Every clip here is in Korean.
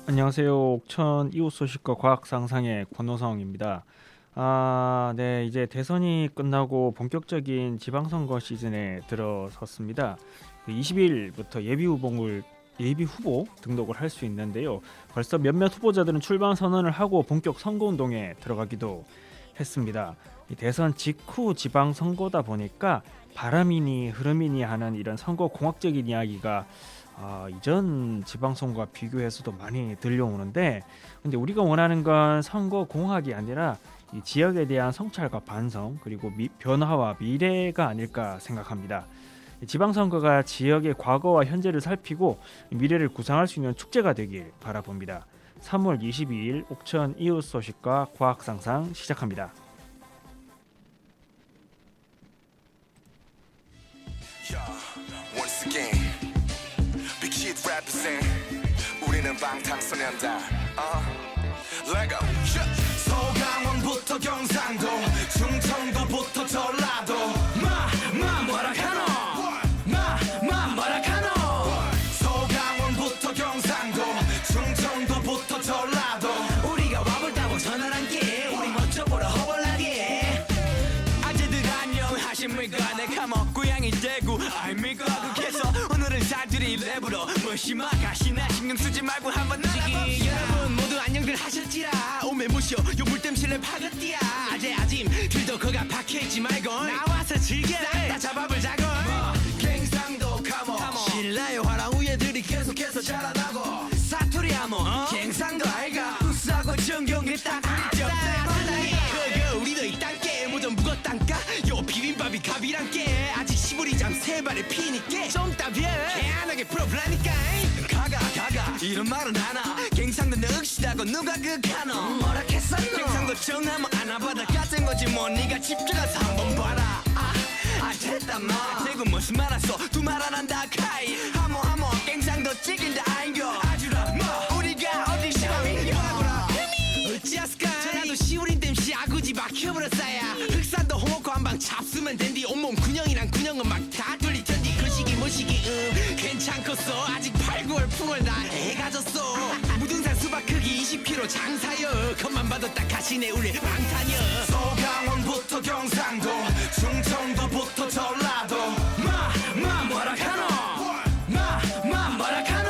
안녕하세요. 옥천 이웃 소식과 과학 상상의 권호성입니다. 네, 이제 대선이 끝나고 본격적인 지방선거 시즌에 들어섰습니다. 20일부터 예비 후보 등록을 할 수 있는데요. 벌써 몇몇 후보자들은 출마 선언을 하고 본격 선거 운동에 들어가기도 했습니다. 이 대선 직후 지방선거다 보니까 바람이니 흐름이니 하는 이런 선거 공학적인 이야기가 이전 지방선거와 비교해서도 많이 들려오는데, 근데 우리가 원하는 건 선거 공학이 아니라 이 지역에 대한 성찰과 반성, 그리고 변화와 미래가 아닐까 생각합니다. 이 지방선거가 지역의 과거와 현재를 살피고 미래를 구상할 수 있는 축제가 되길 바라봅니다. 3월 22일 옥천 이웃 소식과 과학 상상 시작합니다. Once again, big shit represent. 우리는 방탄소년단. Lego. 서강원부터 경상도, 충청도부터 전라도. 뭐라 카노? 뭐라 카노? 서강원부터 경상도, 충청도부터 전라도. 우리가 와볼다고 전화한게 우리 멋져 보러 허벌나게. 아재들 안녕하십니까? 내 감옥 고향이 대구 아닙니까? 국에서 오늘은 사투리 랩으로 무시마 가시나 신경 쓰지 말고 한번 나가봅시다. 여러분 모두 안녕들 하셨지라. 오메 무쇼 요물댐 실내 파긋띠야. 아재 들도 거가 박혀있지 말고 나와서 즐겨 싹다 잡아볼 자고. 갱상도 카모 신라의 화랑 우예들이 계속해서 자라나고. 사투리 하모 갱상도 알가. 우스하고 정경에 딱 우리죠. 그거 우리도 이 땅께 모전 묵었단까. 요 비빔밥이 갑이란 게 아직 시부리잠 세 발에 피니까 좀 따벼 개안하게 풀어보라니까. 가가 이런 말은 하나. 갱상도 늑시다고 누가 그카노 뭐라 했었노. 갱상도 정하면 안아받아 같은 거지 뭐. 니가 집중해서 한번 봐라. 됐다 마 대구 무슨 말 왔어 두 말 안 한다 카이. 하모 갱상도 찍인다 아인겨. 아주라 뭐 우리가 어디 시험인겨. 어찌하스까 전라도 시우린 댐시 아구지 막혀버렸어야. 흑산도 홍어코 한방 잡수면 된디. 온몸 군형이랑 군형은 막 다 돌릴 텐디. 그 시기 뭐 시기 괜찮겠어. 아직 8, 9월 풍월 나 해가졌어. 무등산 수박 크기 20kg 장사여. 겉만 봐도 딱 가시네 우리 방탄여. 서강원부터 경상도, 충청도부터 전라도. 뭐라 카노? 뭐라 카노?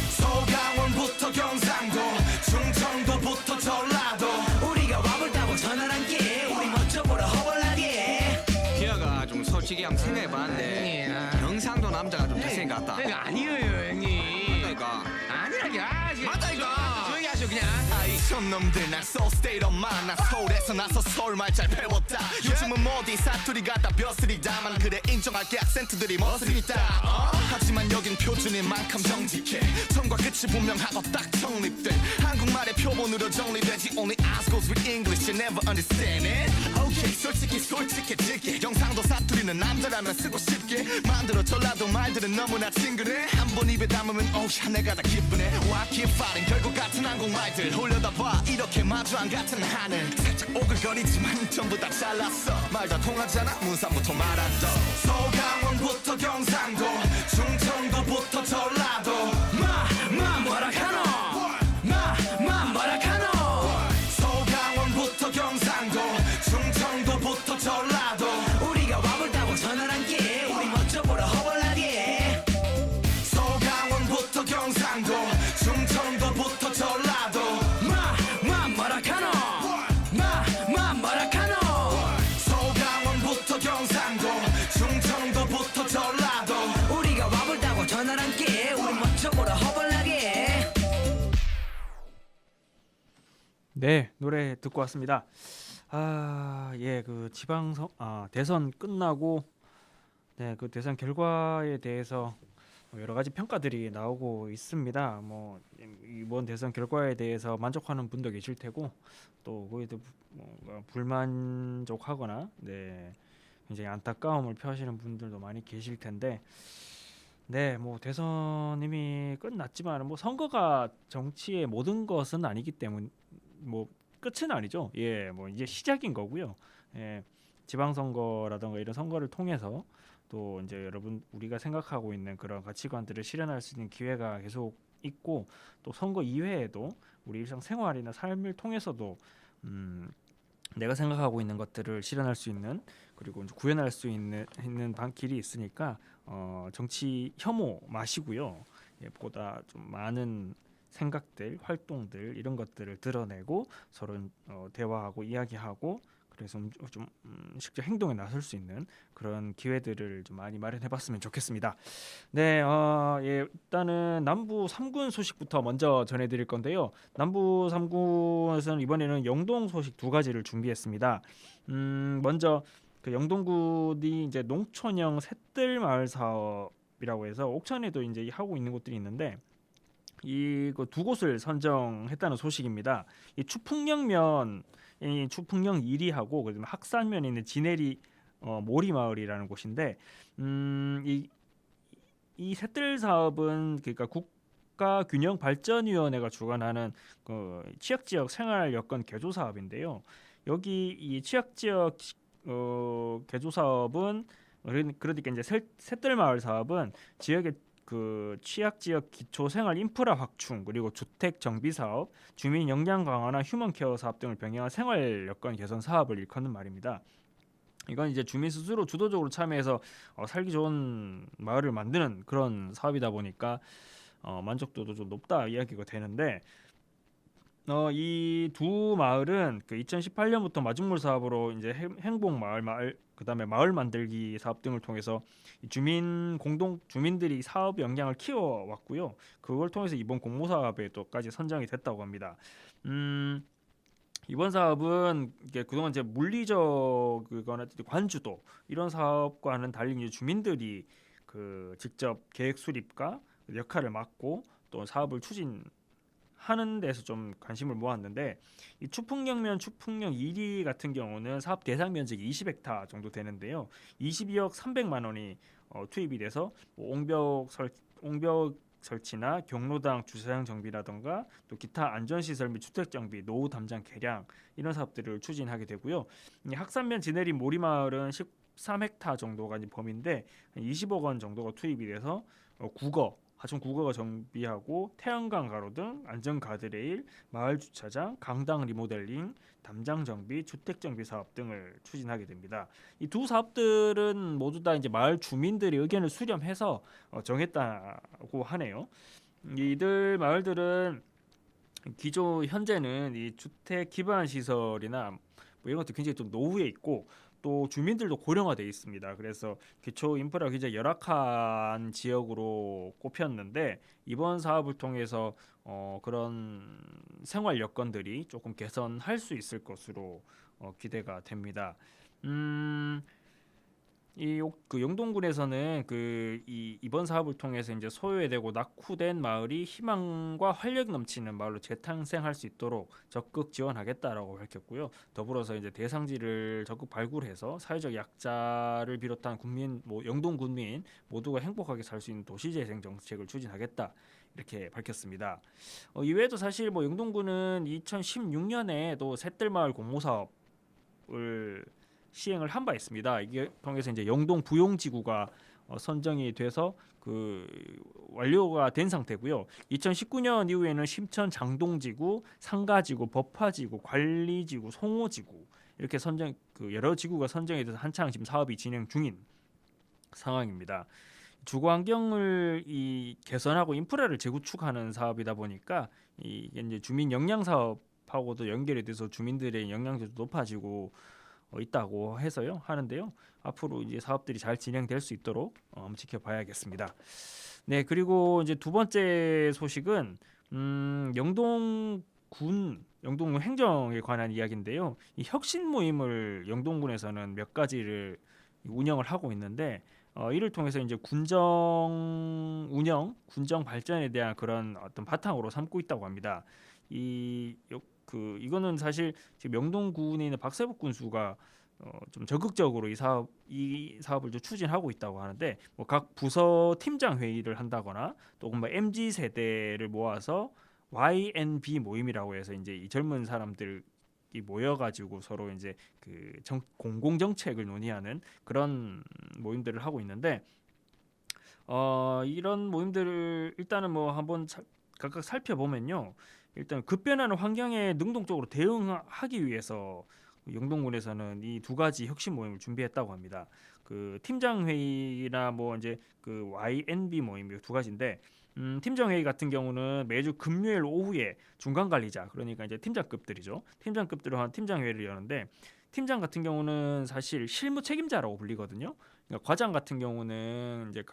서강원부터 경상도, 충청도부터 전라도. 우리가 와볼다고 전화한게 우리 멋져 보러 허벌나게. 기아가 좀 솔직히 한번 생각해봤는데 경상도 남자가 좀 잘생긴 것 같다. 그러니까 아니에요 형님. 그러니까 아니라게 하지. 맞다, 이거. 조용히 하셔 그냥. 이촌 놈들 난 soul state of mind. 난 서울에서 나서 서울말 잘 배웠다. 요즘은 뭐디 사투리 갖다 벼슬이다만 그래 인정할게 악센트들이 멋을 있다. 하지만 여긴 표준인 만큼 정직해. 처음과 끝이 분명하고 딱 정립된 한국말의 표본으로 정리되지. Only eyes goes with English you never understand it. Okay 솔직해질게. 경상도 사투리는 남자라면 쓰고 싶게 만들어. 전라도 말들은 너무나 친근해. 한 번 입에 담으면 오야 내가 다 기쁘네. Why keep fighting 결국 같은 한국말들 올려다봐 이렇게 마주 안 같은 하늘. 살짝 오글거리지만 전부 다 잘났어. 말 다 통하잖아 문산부터 말한다. 서강원부터 경상도, 충청도부터 전라도. 뭐라 카노? 뭐라 카노? 서강원부터 경상도, 충청도부터 전라도. 우리가 와볼다고 전화한게 우리 멋져 보러 허벌나게. 서강원부터 경상도, 충청도부터 전라도. 뭐라 카노? 뭐라 카노? 서강원부터 경상도, 충청도부터 전라도. 우리가 와볼다고 전화한게 우리 멋져 보러 허벌나게. 네, 노래 듣고 왔습니다. 그 대선 끝나고, 네, 그 대선 결과에 대해서 여러 가지 평가들이 나오고 있습니다. 이번 대선 결과에 대해서 만족하는 분도 계실 테고, 또 거기에 대해 뭔가 불만족하거나, 네, 굉장히 안타까움을 표하시는 분들도 많이 계실 텐데, 네, 대선 이미 끝났지만 선거가 정치의 모든 것은 아니기 때문에 끝은 아니죠. 예, 이제 시작인 거고요. 예, 지방선거라던가 이런 선거를 통해서 또 이제 여러분 우리가 생각하고 있는 그런 가치관들을 실현할 수 있는 기회가 계속 있고 또 선거 이외에도 우리 일상생활이나 삶을 통해서도 내가 생각하고 있는 것들을 실현할 수 있는 그리고 이제 구현할 수 있는 길이 있으니까 정치 혐오 마시고요. 예, 보다 좀 많은 생각들, 활동들 이런 것들을 드러내고 서로 대화하고 이야기하고 그래서 실제 행동에 나설 수 있는 그런 기회들을 좀 많이 마련해봤으면 좋겠습니다. 네, 예, 일단은 남부 3군 소식부터 먼저 전해드릴 건데요. 남부 3군에서는 이번에는 영동 소식 두 가지를 준비했습니다. 먼저 그 영동군이 이제 농촌형 샛들 마을 사업이라고 해서 옥천에도 이제 하고 있는 곳들이 있는데 이거 두 곳을 선정했다는 소식입니다. 이 추풍령면 이 추풍령 1위하고 그다음에 학산면에 있는 지내리 모리마을이라는 곳인데 이 샛들 사업은 그러니까 국가균형발전위원회가 주관하는 그 취약지역 생활 여건 개조 사업인데요. 여기 이 취약지역 개조 사업은 그러니까 이제 샛들 마을 사업은 지역의 그 취약 지역 기초 생활 인프라 확충 그리고 주택 정비 사업, 주민 역량 강화나 휴먼 케어 사업 등을 병행한 생활 여건 개선 사업을 일컫는 말입니다. 이건 이제 주민 스스로 주도적으로 참여해서 살기 좋은 마을을 만드는 그런 사업이다 보니까 만족도도 좀 높다 이야기가 되는데 이 두 마을은 그 2018년부터 마중물 사업으로 이제 행복 마을 그다음에 마을 만들기 사업 등을 통해서 주민들이 사업 역량을 키워 왔고요. 그걸 통해서 이번 공모 사업에 또까지 선정이 됐다고 합니다. 이번 사업은 이게 그동안 이제 물리적 그거나 관주도 이런 사업과는 달리 이제 주민들이 그 직접 계획 수립과 역할을 맡고 또 사업을 추진하는 데서 좀 관심을 모았는데 이 추풍령면 추풍령 1위 같은 경우는 사업 대상 면적이 20헥타 정도 되는데요. 22억 300만 원이 투입이 돼서 뭐 옹벽 설치나 경로당 주차장 정비라던가 또 기타 안전시설 및 주택 정비, 노후 담장 개량 이런 사업들을 추진하게 되고요. 이 학산면 지내린 모리마을은 13헥타 정도가 범위인데 20억 원 정도가 투입이 돼서 하천 국어가 정비하고 태양광 가로 등 안전 가드레일, 마을 주차장, 강당 리모델링, 담장 정비, 주택 정비 사업 등을 추진하게 됩니다. 이 두 사업들은 모두 다 이제 마을 주민들의 의견을 수렴해서 정했다고 하네요. 이들 마을들은 현재는 이 주택 기반 시설이나 뭐 이런 것도 굉장히 좀 노후에 있고 또 주민들도 고령화돼 있습니다. 그래서 기초 인프라가 굉장히 열악한 지역으로 꼽혔는데 이번 사업을 통해서 그런 생활 여건들이 조금 개선할 수 있을 것으로 기대가 됩니다. 그 영동군에서는 이번 사업을 통해서 이제 소외되고 낙후된 마을이 희망과 활력 넘치는 마을로 재탄생할 수 있도록 적극 지원하겠다라고 밝혔고요. 더불어서 이제 대상지를 적극 발굴해서 사회적 약자를 비롯한 영동 군민 모두가 행복하게 살 수 있는 도시재생 정책을 추진하겠다. 이렇게 밝혔습니다. 이외에도 사실 영동군은 2016년에 또 샛들마을 공모 사업을 시행을 한 바 있습니다. 이게 통해서 이제 영동 부용지구가 선정이 돼서 그 완료가 된 상태고요. 2019년 이후에는 심천 장동지구, 상가지구, 법화지구, 관리지구, 송호지구 이렇게 여러 지구가 선정이 돼서 한창 지금 사업이 진행 중인 상황입니다. 주거 환경을 개선하고 인프라를 재구축하는 사업이다 보니까 이게 이제 주민 역량 사업하고도 연결이 돼서 주민들의 역량도 높아지고 있다고 해서요 하는데요. 앞으로 이제 사업들이 잘 진행될 수 있도록 한번 지켜봐야겠습니다. 네, 그리고 이제 두 번째 소식은 영동 행정에 관한 이야기인데요. 이 혁신 모임을 영동군에서는 몇 가지를 운영을 하고 있는데 이를 통해서 이제 군정 발전에 대한 그런 어떤 바탕으로 삼고 있다고 합니다. 이거는 사실 지금 영동군에 있는 박세복 군수가 좀 적극적으로 이 사업을 좀 추진하고 있다고 하는데 각 부서 팀장 회의를 한다거나 또 MZ 세대를 모아서 YNB 모임이라고 해서 이제 이 젊은 사람들이 모여가지고 서로 이제 공공 정책을 논의하는 그런 모임들을 하고 있는데 이런 모임들을 일단은 한번 각각 살펴보면요. 일단 급변하는 환경에 능동적으로 대응하기 위해서 영동군에서는 이 두 가지 혁신 모임을 준비했다고 합니다. 그 팀장 회의나 뭐 이제 그 YNB 모임 이 두 가지인데 팀장 회의 같은 경우는 매주 금요일 오후에 중간 관리자 그러니까 이제 팀장급들이죠. 팀장급들을 한 팀장 회의를 여는데 팀장 같은 경우는 사실 실무 책임자라고 불리거든요. 그러니까 과장 같은 경우는 이제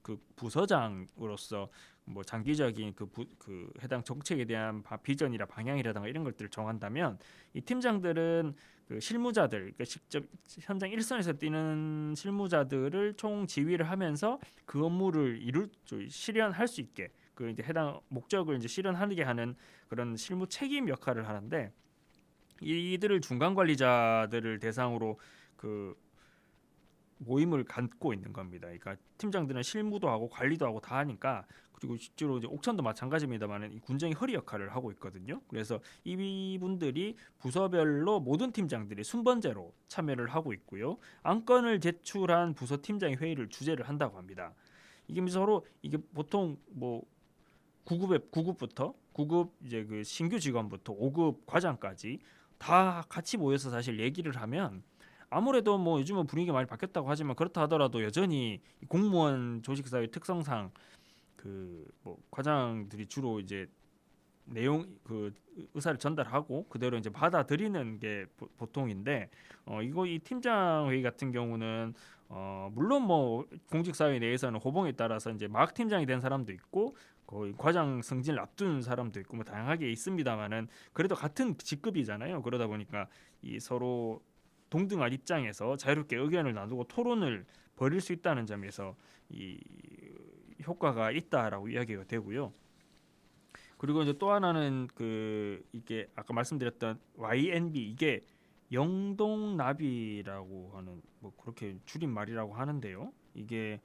그 부서장으로서 뭐 장기적인 그 해당 정책에 대한 비전이라 방향이라든가 이런 것들을 정한다면 이 팀장들은 그 실무자들, 그러니까 직접 현장 일선에서 뛰는 실무자들을 총 지휘를 하면서 그 업무를 실현할 수 있게 그 이제 해당 목적을 이제 실현하게 하는 그런 실무 책임 역할을 하는데 이들을 중간 관리자들을 대상으로 그 모임을 갖고 있는 겁니다. 그러니까 팀장들은 실무도 하고 관리도 하고 다 하니까 그리고 실제로 이제 옥천도 마찬가지입니다만 이 군정이 허리 역할을 하고 있거든요. 그래서 이분들이 부서별로 모든 팀장들이 순번제로 참여를 하고 있고요. 안건을 제출한 부서 팀장이 회의를 주재를 한다고 합니다. 이게 서로 이게 보통 뭐 9급부터 9급 이제 그 신규 직원부터 5급 과장까지 다 같이 모여서 사실 얘기를 하면 아무래도 뭐 요즘은 분위기가 많이 바뀌었다고 하지만 그렇다 하더라도 여전히 공무원 조직사회 특성상 그 뭐 과장들이 주로 이제 내용 그 의사를 전달하고 그대로 이제 받아들이는 게 보통인데 이 팀장 회의 같은 경우는 물론 뭐 공직 사회 내에서는 호봉에 따라서 이제 막 팀장이 된 사람도 있고 거의 과장 승진을 앞둔 사람도 있고 뭐 다양하게 있습니다만은 그래도 같은 직급이잖아요. 그러다 보니까 이 서로 동등한 입장에서 자유롭게 의견을 나누고 토론을 벌일 수 있다는 점에서 이 효과가 있다라고 이야기가 되고요. 그리고 이제 또 하나는 그 이게 아까 말씀드렸던 YNB 이게 영동나비라고 하는 뭐 그렇게 줄임말이라고 하는데요. 이게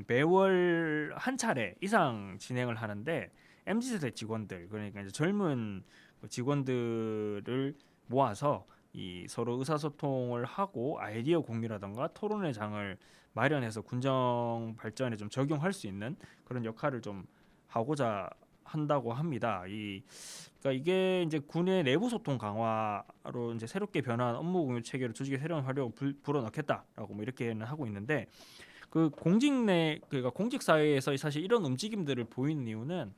매월 한 차례 이상 진행을 하는데 MZ세대 직원들 그러니까 이제 젊은 직원들을 모아서 이 서로 의사소통을 하고 아이디어 공유라던가 토론회 장을 마련해서 군정 발전에 좀 적용할 수 있는 그런 역할을 좀 하고자 한다고 합니다. 그러니까 이게 이제 군의 내부 소통 강화로 이제 새롭게 변화한 업무 공유 체계로 조직의 새로운 활력을 불어넣겠다라고 뭐 이렇게는 하고 있는데 그 그러니까 공직 사회에서 사실 이런 움직임들을 보이는 이유는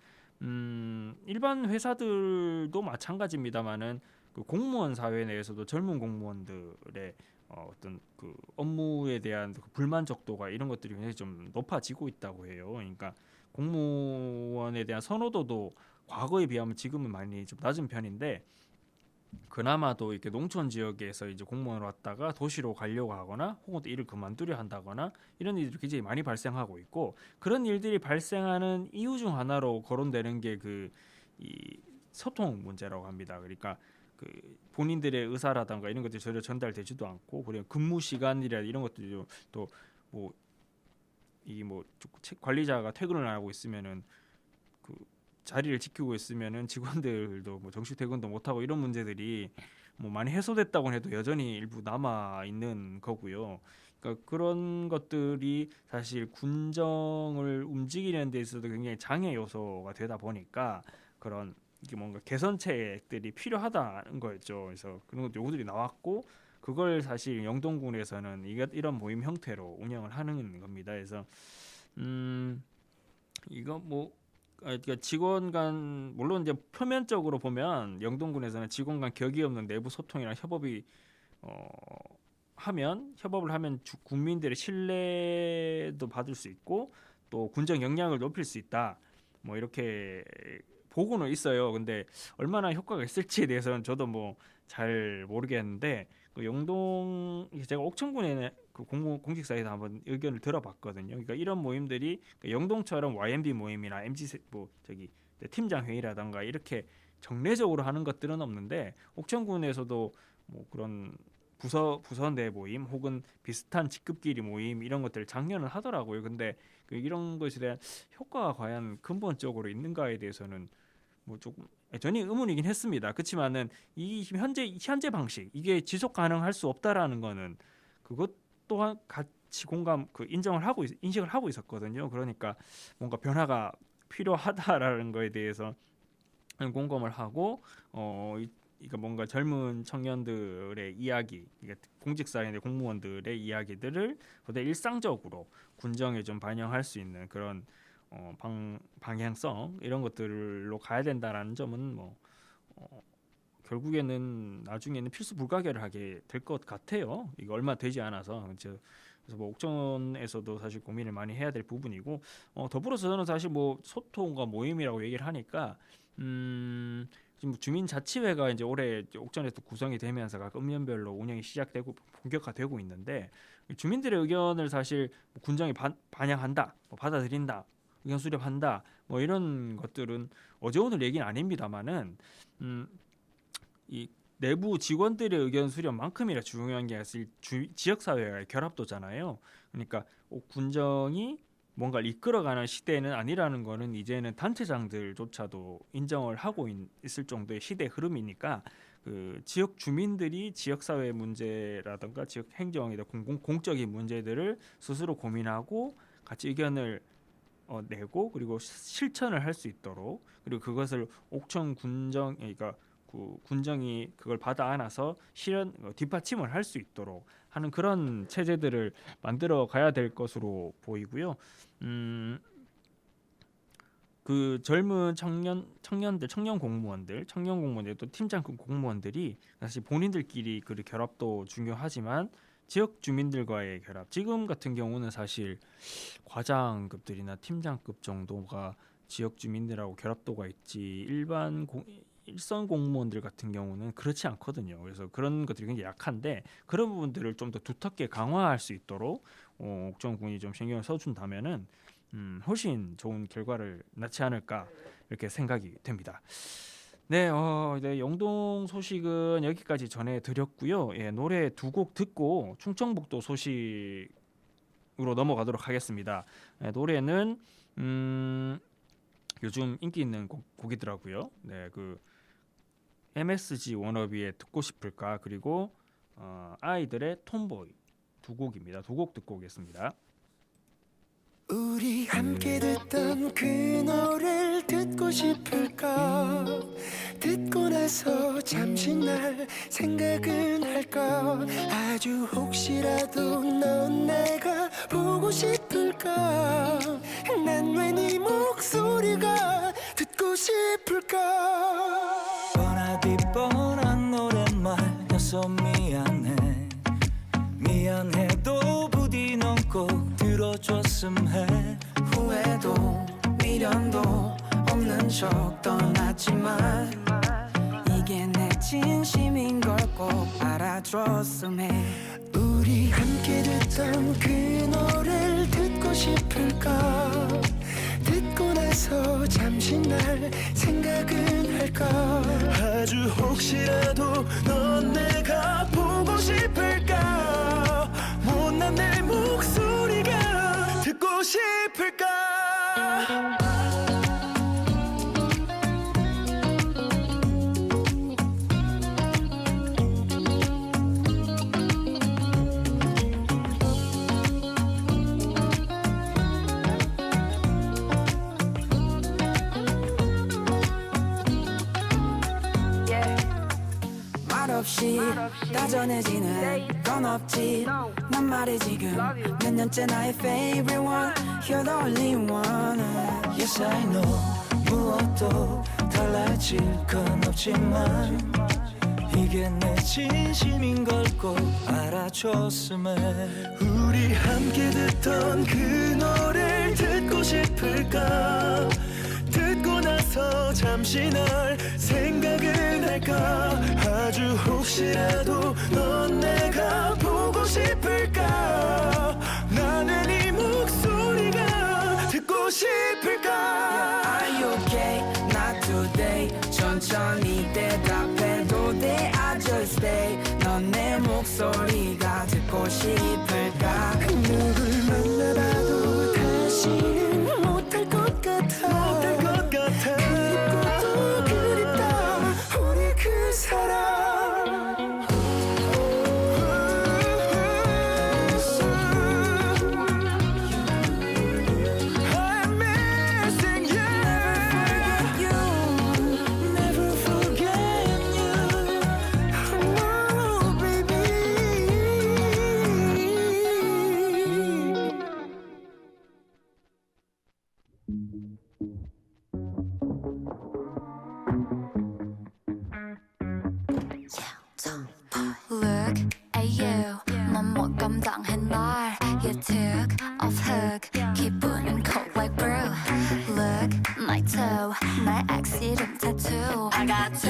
일반 회사들도 마찬가지입니다만은 그 공무원 사회 내에서도 젊은 공무원들의 어떤 그 업무에 대한 그 불만족도가 이런 것들이 굉장히 좀 높아지고 있다고 해요. 그러니까 공무원에 대한 선호도도 과거에 비하면 지금은 많이 좀 낮은 편인데 그나마도 이렇게 농촌 지역에서 이제 공무원으로 왔다가 도시로 가려고 하거나 혹은 또 일을 그만두려 한다거나 이런 일들이 굉장히 많이 발생하고 있고 그런 일들이 발생하는 이유 중 하나로 거론되는 게 이 소통 문제라고 합니다. 그러니까 그 본인들의 의사라든가 이런 것들이 전혀 전달되지도 않고 그리고 근무 시간이라 이런 것들이 또 뭐 이 뭐 관리자가 퇴근을 안 하고 있으면은 그 자리를 지키고 있으면은 직원들도 뭐 정시 퇴근도 못 하고 이런 문제들이 뭐 많이 해소됐다고 해도 여전히 일부 남아 있는 거고요. 그러니까 그런 것들이 사실 군정을 움직이는 데 있어도 굉장히 장애 요소가 되다 보니까 그런 이게 뭔가 개선책들이 필요하다는 거였죠. 그래서 그런 것도 요구들이 나왔고 그걸 사실 영동군에서는 이런 모임 형태로 운영을 하는 겁니다. 그래서 이거 뭐 그러니까 직원 간 물론 이제 표면적으로 보면 영동군에서는 직원 간 격이 없는 내부 소통이나 협업을 하면 국민들의 신뢰도 받을 수 있고 또 군정 역량을 높일 수 있다. 뭐 이렇게 보고는 있어요. 근데 얼마나 효과가 있을지에 대해서는 저도 뭐 잘 모르겠는데 그 제가 옥천군에 그 공직사회에서 한번 의견을 들어봤거든요. 그러니까 이런 모임들이 영동처럼 YMB 모임이나 팀장 회의라든가 이렇게 정례적으로 하는 것들은 없는데 옥천군에서도 뭐 그런 부서 내 모임 혹은 비슷한 직급끼리 모임 이런 것들을 작년은 하더라고요. 근데 이런 것에 대한 효과가 과연 근본적으로 있는가에 대해서는 뭐 조금 전혀 의문이긴 했습니다. 그렇지만은 이 현재 방식 이게 지속 가능할 수 없다라는 거는 그것 또한 같이 인식을 하고 있었거든요. 그러니까 뭔가 변화가 필요하다라는 거에 대해서 공감을 하고 이거 뭔가 젊은 청년들의 이야기, 그러니까 공직사회의 공무원들의 이야기들을 보다 일상적으로 군정에 좀 반영할 수 있는 그런 방향성 이런 것들로 가야 된다라는 점은 결국에는 나중에는 필수 불가결을 하게 될 것 같아요. 이거 얼마 되지 않아서. 그래서 옥천에서도 사실 고민을 많이 해야 될 부분이고 더불어서 저는 사실 소통과 모임이라고 얘기를 하니까 지금 주민자치회가 이제 올해 옥천에서 구성이 되면서 각 읍면별로 운영이 시작되고 본격화되고 있는데 주민들의 의견을 사실 군정이 반영한다, 받아들인다, 의견 수렴한다, 이런 것들은 어제 오늘 얘기는 아닙니다만은 이 내부 직원들의 의견 수렴만큼이나 중요한 게 사실 지역사회와의 결합도잖아요. 그러니까 군정이 뭔가를 이끌어가는 시대는 아니라는 거는 이제는 단체장들조차도 인정을 하고 있을 정도의 시대 흐름이니까 그 지역 주민들이 지역사회 문제라든가 지역 행정이나 공적인 문제들을 스스로 고민하고 같이 의견을 내고 그리고 실천을 할 수 있도록 그리고 그것을 옥천 군정 그러니까 군정이 그걸 받아 안아서 실현 뒷받침을 할 수 있도록 하는 그런 체제들을 만들어 가야 될 것으로 보이고요. 그 젊은 청년 공무원들 또 팀장급 공무원들이 사실 본인들끼리 그 결합도 중요하지만 지역 주민들과의 결합. 지금 같은 경우는 사실 과장급들이나 팀장급 정도가 지역 주민들하고 결합도가 있지 일선 공무원들 같은 경우는 그렇지 않거든요. 그래서 그런 것들이 굉장히 약한데 그런 부분들을 좀 더 두텁게 강화할 수 있도록 옥천군이 좀 신경을 써준다면은 훨씬 좋은 결과를 낳지 않을까 이렇게 생각이 됩니다. 네, 네, 영동 소식은 여기까지 전해드렸고요. 예, 노래 2곡 듣고 충청북도 소식으로 넘어가도록 하겠습니다. 예, 노래는 요즘 인기 있는 곡이더라고요. 네, 그 MSG 워너비의 듣고 싶을까 그리고 아이들의 톰보이 2곡입니다. 2곡 듣고 오겠습니다. 우리 함께 듣던 그 노래를 듣고 싶을까 듣고 나서 잠시 날 생각은 할까 아주 혹시라도 넌 내가 보고 싶을까 난 왜 네 목소리가 듣고 싶을까 뻔하디 뻔한 노랫말여서 미안해도 부디 넌 꼭 들어줬음 해 후회도 미련도 없는 척 떠났지만 이게 내 진심인 걸 꼭 알아줬음 해 우리 함께 듣던 그 노래를 듣고 싶을까 듣고 나서 잠시 날 생각은 할까 아주 혹시라도 넌 내가 보고 싶을까 못난 내 목소리가 듣고 싶을까 없이 다전해지는 건 없지 난 말해 지금 몇 년째 나의 favorite one You're the only one Yes I know 무엇도 달라질 건 없지만 이게 내 진심인 걸 꼭 알아줬음 해 우리 함께 듣던 그 노래를 듣고 싶을까 듣고 나서 잠시 날 생각은 할까 아주 혹시라도 넌 내가 보고 싶을까 나는 이 목소리가 듣고 싶을까 Are you okay? Not today 천천히 대답해도 돼 I just stay 넌 내 목소리가 듣고 싶을까 누굴 만나봐도 다시는 못할 것 같아 그립고 또 그립다 우리 그 사랑 I'm missing you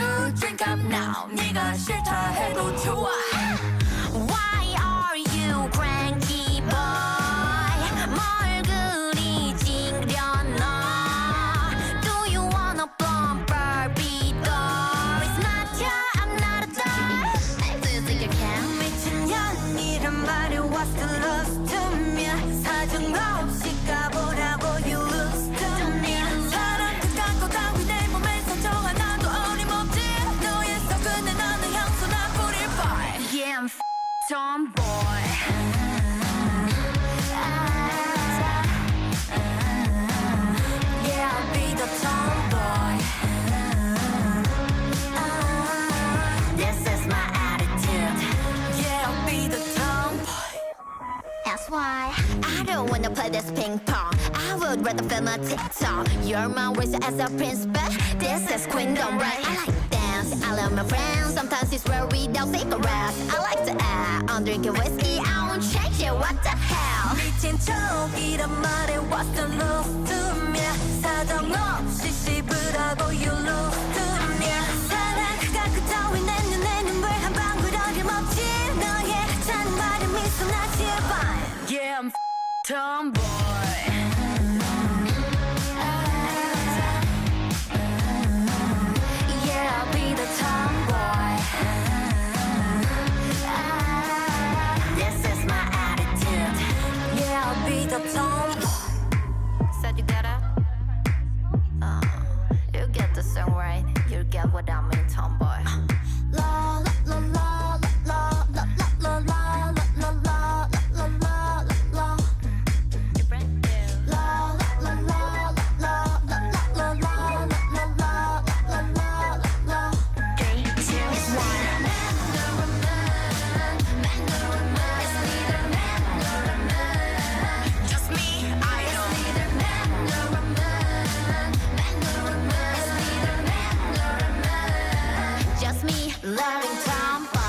to drink up now 네가 싫다 해도 좋아 Why are you cranky boy 뭘 그리 찡그려놔 Do you wanna bump Barbie doll It's not your I'm not a doll Do you think you can? 미친년이란 말이 what's the love to me 사정 없이 가보라고 you lose to me 사랑 끝까고 따위 내 몸에 상처 하나도 어림없지 너의 속근에 나는 향수나 뿌릴 boy Yeah I'm tomboy Yeah I'll be the tomboy This is my attitude Yeah I'll be the tomboy That's why I don't wanna play this ping pong I would rather film a TikTok You're my racer as a prince but this is queendom right I like to dance, I love my friends Sometimes it's where we don't cigarettes I like to act, I'm drinking whiskey I won't change it, what the hell 미친 척이란 말에 what's the love to me 사정 없이 씹으라고 you lose to me 사랑 그 따위 내 눈에 눈물 한 방울 어림없지 너의 찬 말에 미소 나 제발 Yeah I'm tomboy Yeah I'll be the tomboy This is my attitude Yeah I'll be the tomboy Said you get it? You get the song right You get what I mean tomboy La la la la la la la la la la la la la la You're brand new La la la la la la la la la la la la la 3, 2, 1 Just me, I Just me, loving tomboy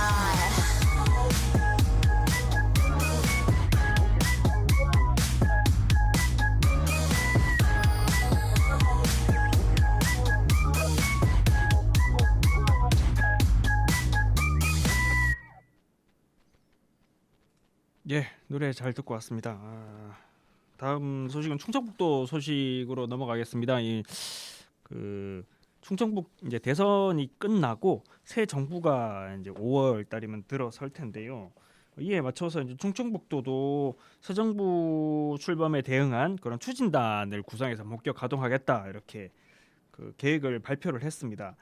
예, 노래 잘 듣고 왔습니다. 다음 소식은 충청북도 소식으로 넘어가겠습니다. 그 충청북 이제 대선이 끝나고 새 정부가 이제 5월 달이면 들어설 텐데요. 이에 맞춰서 이제 충청북도도 새 정부 출범에 대응한 그런 추진단을 구성해서 본격 가동하겠다 이렇게 그 계획을 발표를 했습니다.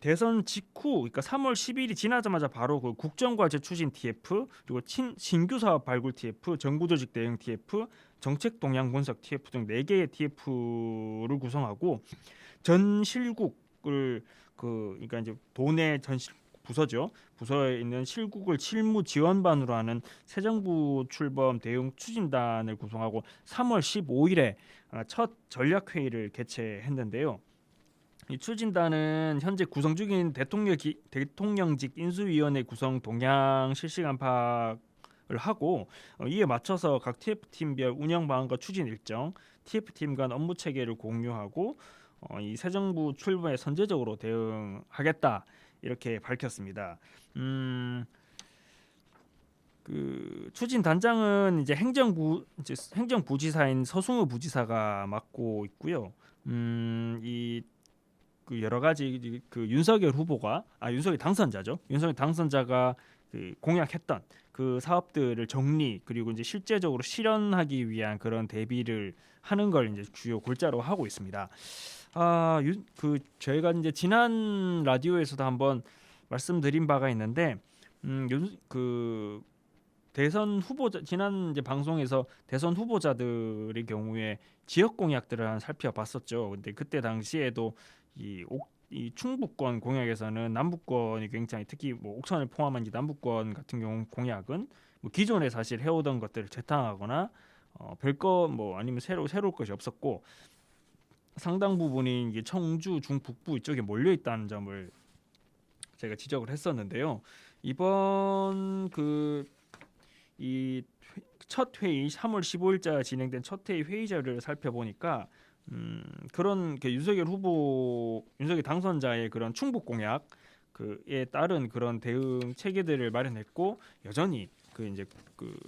대선 직후, 그러니까 3월 10일이 지나자마자 바로 그 국정과제 추진 TF, 그리고 신규 사업 발굴 TF, 정부 조직 대응 TF, 정책 동향 분석 TF 등 4개의 TF를 구성하고 전 실국을 그러니까 이제 도내 전 부서죠. 부서에 있는 실국을 실무 지원반으로 하는 새 정부 출범 대응 추진단을 구성하고 3월 15일에 첫 전략 회의를 개최했는데요. 이 추진단은 현재 구성 중인 대통령직 인수위원회 구성 동향 실시간 파악을 하고 이에 맞춰서 각 TF팀별 운영 방안과 추진 일정, TF팀 간 업무 체계를 공유하고 이 새 정부 출범에 선제적으로 대응하겠다 이렇게 밝혔습니다. 그 추진 단장은 이제 행정부지사인 서승우 부지사가 맡고 있고요. 그 여러 가지 그 윤석열 당선자죠. 윤석열 당선자가 그 공약했던 그 사업들을 정리 그리고 이제 실제적으로 실현하기 위한 그런 대비를 하는 걸 이제 주요 골자로 하고 있습니다. 그 저희가 이제 지난 라디오에서도 한번 말씀드린 바가 있는데 그 대선 후보자 지난 이제 방송에서 대선 후보자들의 경우에 지역 공약들을 한번 살펴봤었죠. 근데 그때 당시에도 이 충북권 공약에서는 남북권이 굉장히 특히 뭐 옥천을 포함한 이 남북권 같은 경우 공약은 뭐 기존에 사실 해오던 것들을 재탕하거나 별거 뭐 아니면 새로울 것이 없었고 상당 부분이 이게 청주 중북부 이쪽에 몰려 있다는 점을 제가 지적을 했었는데요. 이번 이 첫 회의 3월 15일자 진행된 첫 회의 회의 자료를 살펴보니까 그런 윤석열 당선자의 그런 충북 공약 그에 따른 그런 대응 체계들을 마련했고 여전히 그 이제 그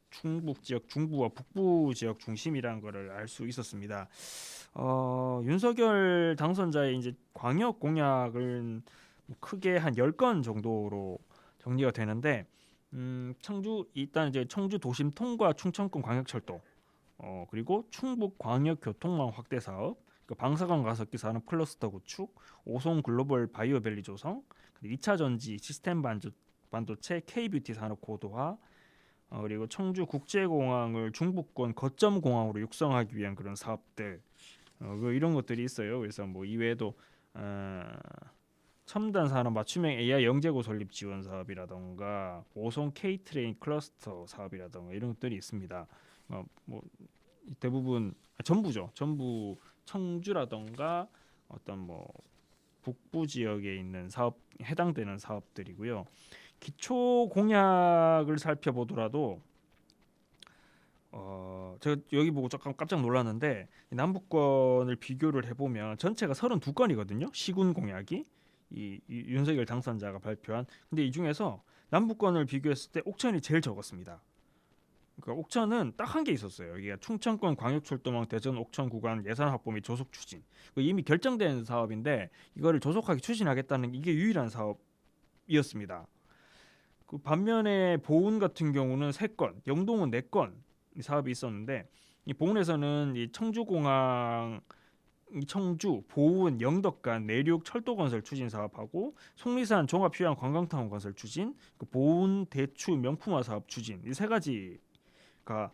충북 지역 중부와 북부 지역 중심이라는 것을 알 수 있었습니다. 윤석열 당선자의 이제 광역 공약은 크게 한 10건 정도로 정리가 되는데 일단 이제 청주 도심 통과 충청권 광역철도 그리고 충북 광역 교통망 확대 사업, 그 방사선 가습기 산업 클러스터 구축, 오송 글로벌 바이오밸리 조성, 2차 전지 시스템 반도체 K뷰티 산업 고도화, 그리고 청주 국제공항을 중부권 거점 공항으로 육성하기 위한 그런 사업들 이런 것들이 있어요. 그래서 뭐 이외에도 첨단 산업 맞춤형 AI 영재고 설립 지원 사업이라던가 오송 K트레인 클러스터 사업이라던가 이런 것들이 있습니다. 뭐 대부분 전부죠. 전부 청주라던가 어떤 뭐 북부 지역에 있는 사업 해당되는 사업들이고요. 기초 공약을 살펴보더라도 제가 여기 보고 조금 깜짝 놀랐는데 남북권을 비교를 해보면 전체가 32건이거든요. 시군 공약이 이 윤석열 당선자가 발표한. 근데 이 중에서 남북권을 비교했을 때 옥천이 제일 적었습니다. 그러니까 옥천은 딱 한 개 있었어요. 이게 충청권 광역철도망 대전 옥천 구간 예산 확보 및 조속 추진. 이미 결정된 사업인데 이거를 조속하게 추진하겠다는 이게 유일한 사업이었습니다. 그 반면에 보은 같은 경우는 3건, 영동은 4건 사업이 있었는데 이 보은에서는 이 청주공항, 청주, 보은, 영덕 간 내륙 철도 건설 추진 사업하고 속리산 종합휴양 관광타운 건설 추진, 그 보은 대추 명품화 사업 추진 이 3가지가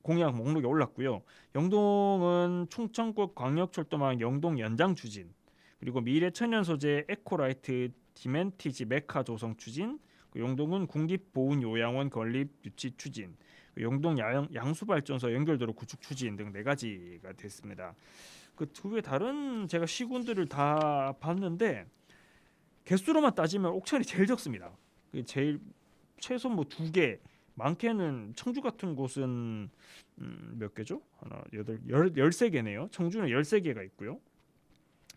공약 목록에 올랐고요. 영동은 충청권 광역철도망 영동 연장 추진, 그리고 미래 천연 소재 에코라이트 디멘티지 메카 조성 추진, 영동은 국립보훈 요양원 건립 유치 추진, 영동 양수발전소 연결도로 구축 추진 등 4가지가 됐습니다. 그 두 개 다른 제가 시군들을 다 봤는데 개수로만 따지면 옥천이 제일 적습니다. 제일 최소 뭐 2개, 많게는 청주 같은 곳은 몇 개죠? 하나, 13개네요. 청주는 13개가 있고요.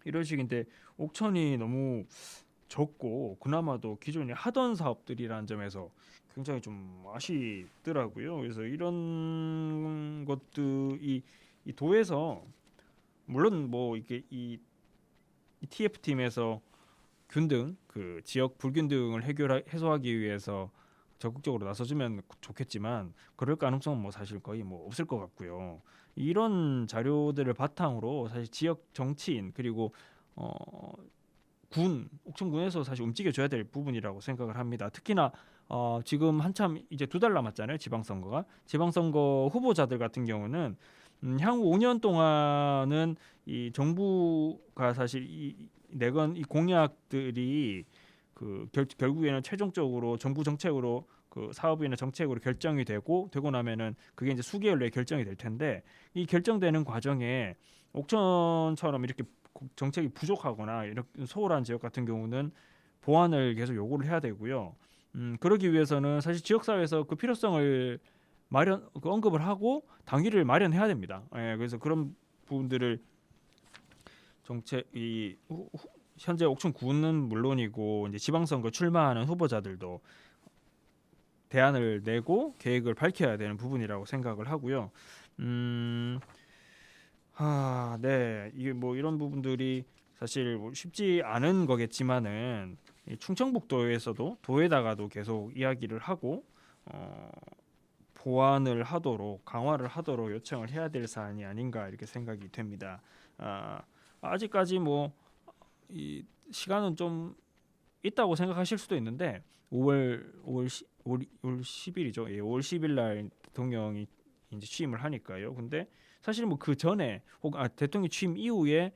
이런 식인데 옥천이 너무 적고 그나마도 기존에 하던 사업들이라는 점에서 굉장히 좀 아쉽더라고요. 그래서 이런 것들이 이 도에서 물론 뭐 이게 이 TF 팀에서 균등 그 지역 불균등을 해소하기 위해서 적극적으로 나서주면 좋겠지만 그럴 가능성은 뭐 사실 거의 뭐 없을 것 같고요. 이런 자료들을 바탕으로 사실 지역 정치인 그리고 옥천군에서 사실 움직여줘야 될 부분이라고 생각을 합니다. 특히나 지금 한참 이제 2달 남았잖아요. 지방선거 후보자들 같은 경우는 향후 5년 동안은 이 정부가 사실 내건 이 공약들이 그 결국에는 최종적으로 정부 정책으로 그 사업이나 정책으로 결정이 되고 나면은 그게 이제 수개월 내에 결정이 될 텐데 이 결정되는 과정에 옥천처럼 이렇게 정책이 부족하거나 이렇게 소홀한 지역 같은 경우는 보완을 계속 요구를 해야 되고요. 그러기 위해서는 사실 지역사회에서 그 필요성을 언급을 하고 당위를 마련해야 됩니다. 그래서 그런 부분들을 현재 옥천군은 물론이고 이제 지방선거 출마하는 후보자들도 대안을 내고 계획을 밝혀야 되는 부분이라고 생각을 하고요. 네, 이게 뭐 이런 부분들이 사실 뭐 쉽지 않은 거겠지만은 충청북도에서도 도에다가도 계속 이야기를 하고 보완을 하도록 강화를 하도록 요청을 해야 될 사안이 아닌가 이렇게 생각이 됩니다. 아직까지 뭐 이 시간은 좀 있다고 생각하실 수도 있는데 5월 10일이죠. 예, 5월 10일 날 대통령이 이제 취임을 하니까요. 근데 사실 뭐 그 전에 대통령 취임 이후에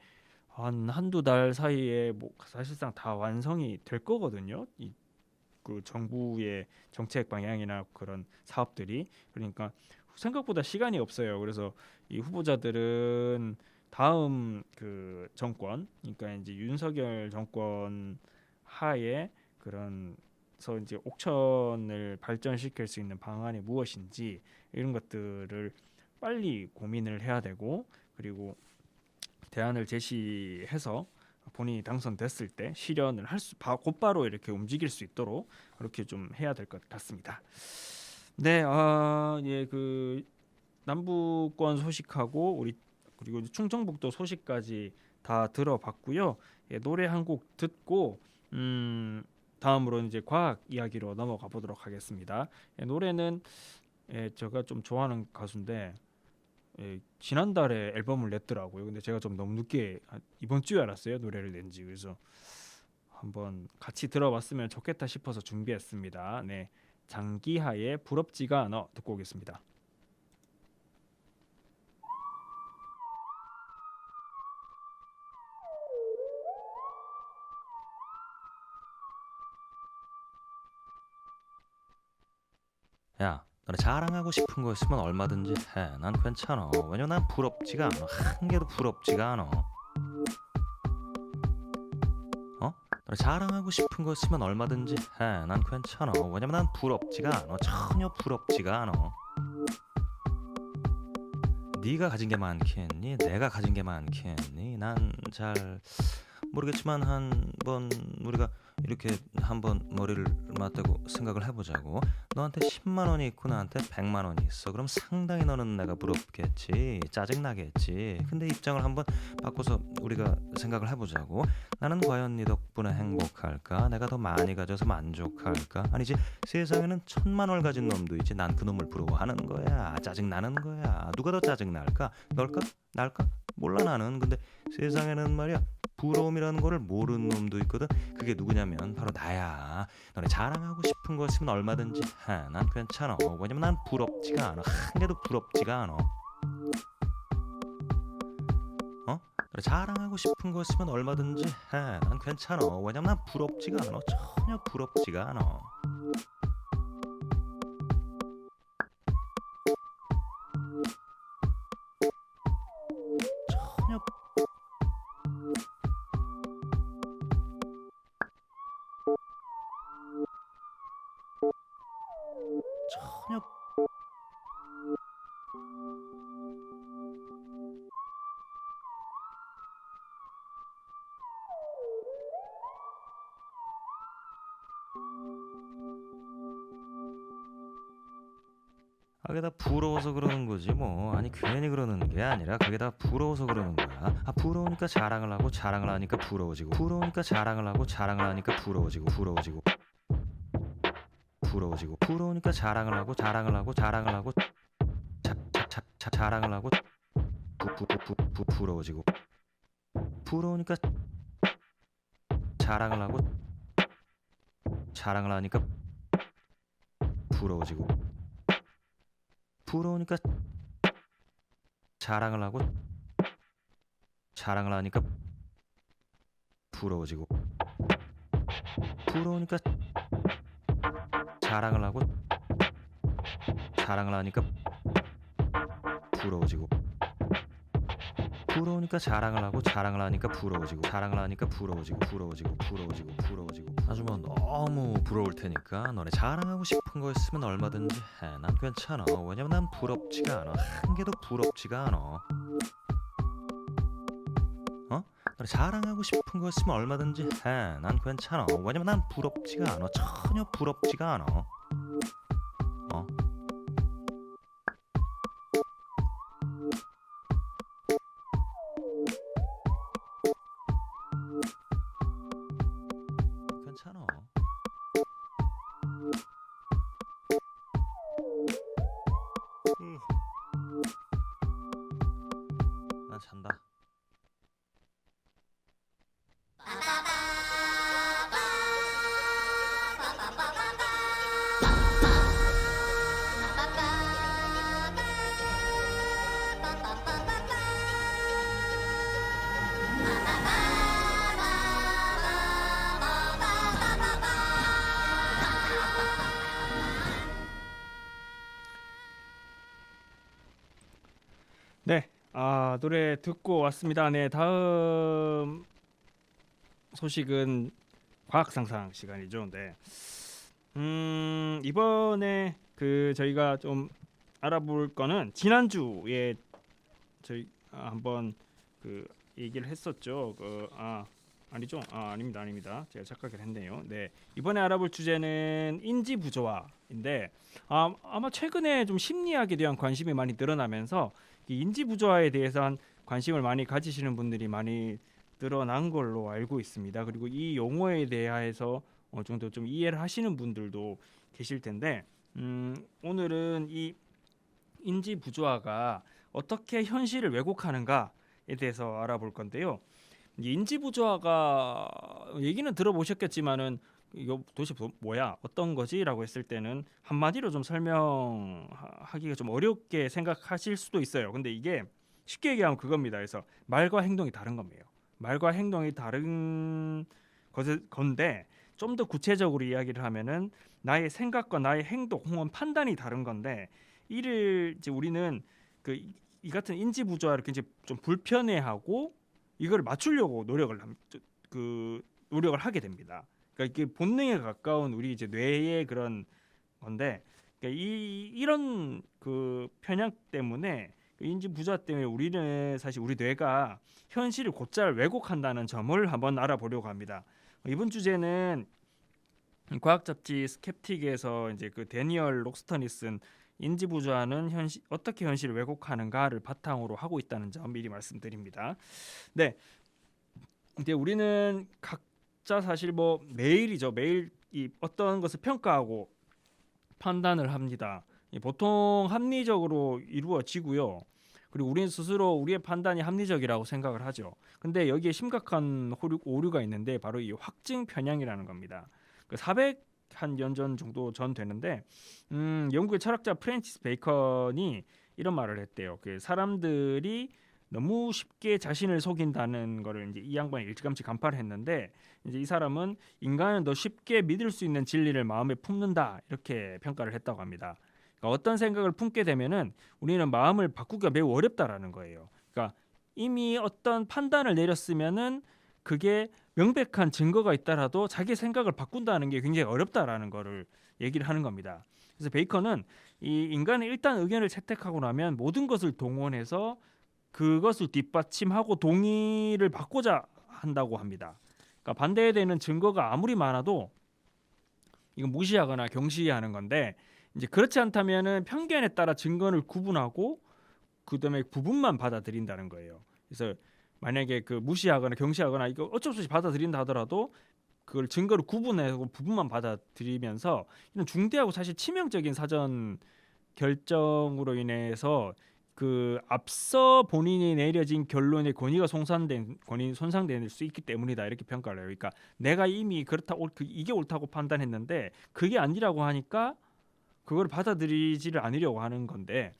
한두 달 사이에 뭐 사실상 다 완성이 될 거거든요. 그 정부의 정책 방향이나 그런 사업들이. 그러니까 생각보다 시간이 없어요. 그래서 이 후보자들은 다음 그 정권, 그러니까 이제 윤석열 정권 하에 그런서 이제 옥천을 발전시킬 수 있는 방안이 무엇인지 이런 것들을 빨리 고민을 해야 되고, 그리고 대안을 제시해서 본인이 당선됐을 때 실현을 곧바로 이렇게 움직일 수 있도록 그렇게 좀 해야 될 것 같습니다. 네, 예, 그 남부권 소식하고 그리고 충청북도 소식까지 다 들어봤고요. 예, 노래 한 곡 듣고 다음으로는 이제 과학 이야기로 넘어가 보도록 하겠습니다. 예, 노래는 제가 좀 좋아하는 가수인데 지난달에 앨범을 냈더라고요. 근데 제가 좀 너무 늦게 이번 주에 알았어요. 노래를 낸지. 그래서 한번 같이 들어봤으면 좋겠다 싶어서 준비했습니다. 네, 장기하의 부럽지가 않아 듣고 오겠습니다. 야, 너네 자랑하고 싶은 거 있으면 얼마든지 해. 난 괜찮아. 왜냐면 난 부럽지가 않아. 한 개도 부럽지가 않아. 너네 자랑하고 싶은 거 있으면 얼마든지 해. 난 괜찮아. 왜냐면 난 부럽지가 않아. 전혀 부럽지가 않아. 네가 가진 게 많겠니? 내가 가진 게 많겠니? 난 잘 모르겠지만 한번 우리가 이렇게 한번 머리를 맞대고 생각을 해보자고. 너한테 10만 원이 있고 나한테 100만 원이 있어. 그럼 상당히 너는 내가 부럽겠지. 짜증나겠지. 근데 입장을 한번 바꿔서 우리가 생각을 해보자고. 나는 과연 네 덕분에 행복할까? 내가 더 많이 가져서 만족할까? 아니지, 세상에는 1000만 원을 가진 놈도 있지. 난 그 놈을 부러워하는 거야. 짜증나는 거야. 누가 더 짜증날까? 널까? 날까? 몰라 나는. 근데 세상에는 말이야, 부러움이라는 거를 모르는 놈도 있거든. 그게 누구냐면 바로 나야. 너네 자랑하고 싶은 거 있으면 얼마든지 해. 난 괜찮아. 왜냐면 난 부럽지가 않아. 한 개도 부럽지가 않아. 너네 자랑하고 싶은 거 있으면 얼마든지 해. 난 괜찮아. 왜냐면 난 부럽지가 않아. 전혀 부럽지가 않아. 전혀 전혀 그게 다 부러워서 그러는 거지 뭐. 아니 괜히 그러는 게 아니라 그게 다 부러워서 그러는 거야. 부러우니까 자랑을 하고 자랑을 하니까 부러워지고, 부러우니까 자랑을 하고 자랑을 하니까 부러워지고, 부러워지고 부러우니까 자랑을 하고 자랑을 하고 자랑을 하고 자랑을 하고 부러워지고, 부러우니까 자랑을 하고 자랑을 하니까 부러워지고, 부러우니까 자랑을 하고 자랑을 하니까 부러워지고, 부러우니까 자랑을 하고 자랑을 하니까 부러워지고, 부러우니까 자랑을 하고 자랑을 하니까 부러워지고, 자랑을 하니까 부러워지고, 부러워지고. 아주 뭐 너무 부러울 테니까 너네 자랑하고 싶은 거 있으면 얼마든지 해. 난 괜찮아. 왜냐면 난 부럽지가 않아. 한 개도 부럽지가 않아. 너네 자랑하고 싶은 거 있으면 얼마든지 해. 난 괜찮아. 왜냐면 난 부럽지가 않아. 전혀 부럽지가 않아. 괜찮아. 난 잔다. 네, 노래 듣고 왔습니다. 네, 다음 소식은 과학 상상 시간이죠. 네, 이번에 저희가 좀 알아볼 거는 지난주에 저희 한번 그 얘기를 했었죠. 아니죠? 아닙니다. 제가 착각을 했네요. 네, 이번에 알아볼 주제는 인지 부조화인데 아마 최근에 좀 심리학에 대한 관심이 많이 늘어나면서 이 인지 부조화에 대해서 한 관심을 많이 가지시는 분들이 많이 늘어난 걸로 알고 있습니다. 그리고 이 용어에 대해서 어느 정도 좀 이해를 하시는 분들도 계실 텐데 오늘은 이 인지 부조화가 어떻게 현실을 왜곡하는가에 대해서 알아볼 건데요. 이 인지 부조화가 얘기는 들어보셨겠지만은 이거 도대체 뭐야? 어떤 거지?라고 했을 때는 한마디로 좀 설명하기가 좀 어렵게 생각하실 수도 있어요. 근데 이게 쉽게 얘기하면 그겁니다. 그래서 말과 행동이 다른 겁니다. 말과 행동이 다른 건데 좀 더 구체적으로 이야기를 하면은 나의 생각과 나의 행동 혹은 판단이 다른 건데 이를 이제 우리는 이 같은 인지 부조화를 굉장히 좀 불편해하고 이걸 맞추려고 노력을 하게 됩니다. 그러니까 이게 본능에 가까운 우리 이제 뇌의 그런 건데 그러니까 이런 그 편향 때문에 인지 부조화 때문에 우리는 사실 우리 뇌가 현실을 곧잘 왜곡한다는 점을 한번 알아보려고 합니다. 이번 주제는 과학 잡지 스캡틱에서 이제 그 데니얼 록스턴이 쓴 인지 부조화는 어떻게 현실을 왜곡하는가를 바탕으로 하고 있다는 점 미리 말씀드립니다. 네, 이제 우리는 각자 사실 뭐 매일 이 어떤 것을 평가하고 판단을 합니다. 보통 합리적으로 이루어지고요. 그리고 우리는 스스로 우리의 판단이 합리적이라고 생각을 하죠. 근데 여기에 심각한 오류가 있는데 바로 이 확증 편향이라는 겁니다. 400년 정도 전 되는데 영국의 철학자 프랜시스 베이컨이 이런 말을 했대요. 그 사람들이 너무 쉽게 자신을 속인다는 거를 이제 이 양반이 일찌감치 간파를 했는데 이제 이 사람은 인간은 더 쉽게 믿을 수 있는 진리를 마음에 품는다 이렇게 평가를 했다고 합니다. 그러니까 어떤 생각을 품게 되면은 우리는 마음을 바꾸기가 매우 어렵다라는 거예요. 그러니까 이미 어떤 판단을 내렸으면은 그게 명백한 증거가 있더라도 자기 생각을 바꾼다는 게 굉장히 어렵다라는 거를 얘기를 하는 겁니다. 그래서 베이컨은 이 인간은 일단 의견을 채택하고 나면 모든 것을 동원해서 그것을 뒷받침하고 동의를 받고자 한다고 합니다. 그러니까 반대되는 증거가 아무리 많아도 이건 무시하거나 경시하는 건데 이제 그렇지 않다면은 편견에 따라 증거를 구분하고 그다음에 부분만 받아들인다는 거예요. 그래서 만약에 그 무시하거나 경시하거나 이거 어쩔 수 없이 받아들인다 하더라도 그걸 증거를 구분해서 부분만 받아들이면서 이런 중대하고 사실 치명적인 사전 결정으로 인해서 그 앞서 본인이 내려진 결론의 권위가 손상될 수 있기 때문이다 이렇게 평가를 해요. 그러니까 내가 이미 이게 옳다고 판단했는데 그게 아니라고 하니까 그걸 받아들이지를 않으려고 하는 건데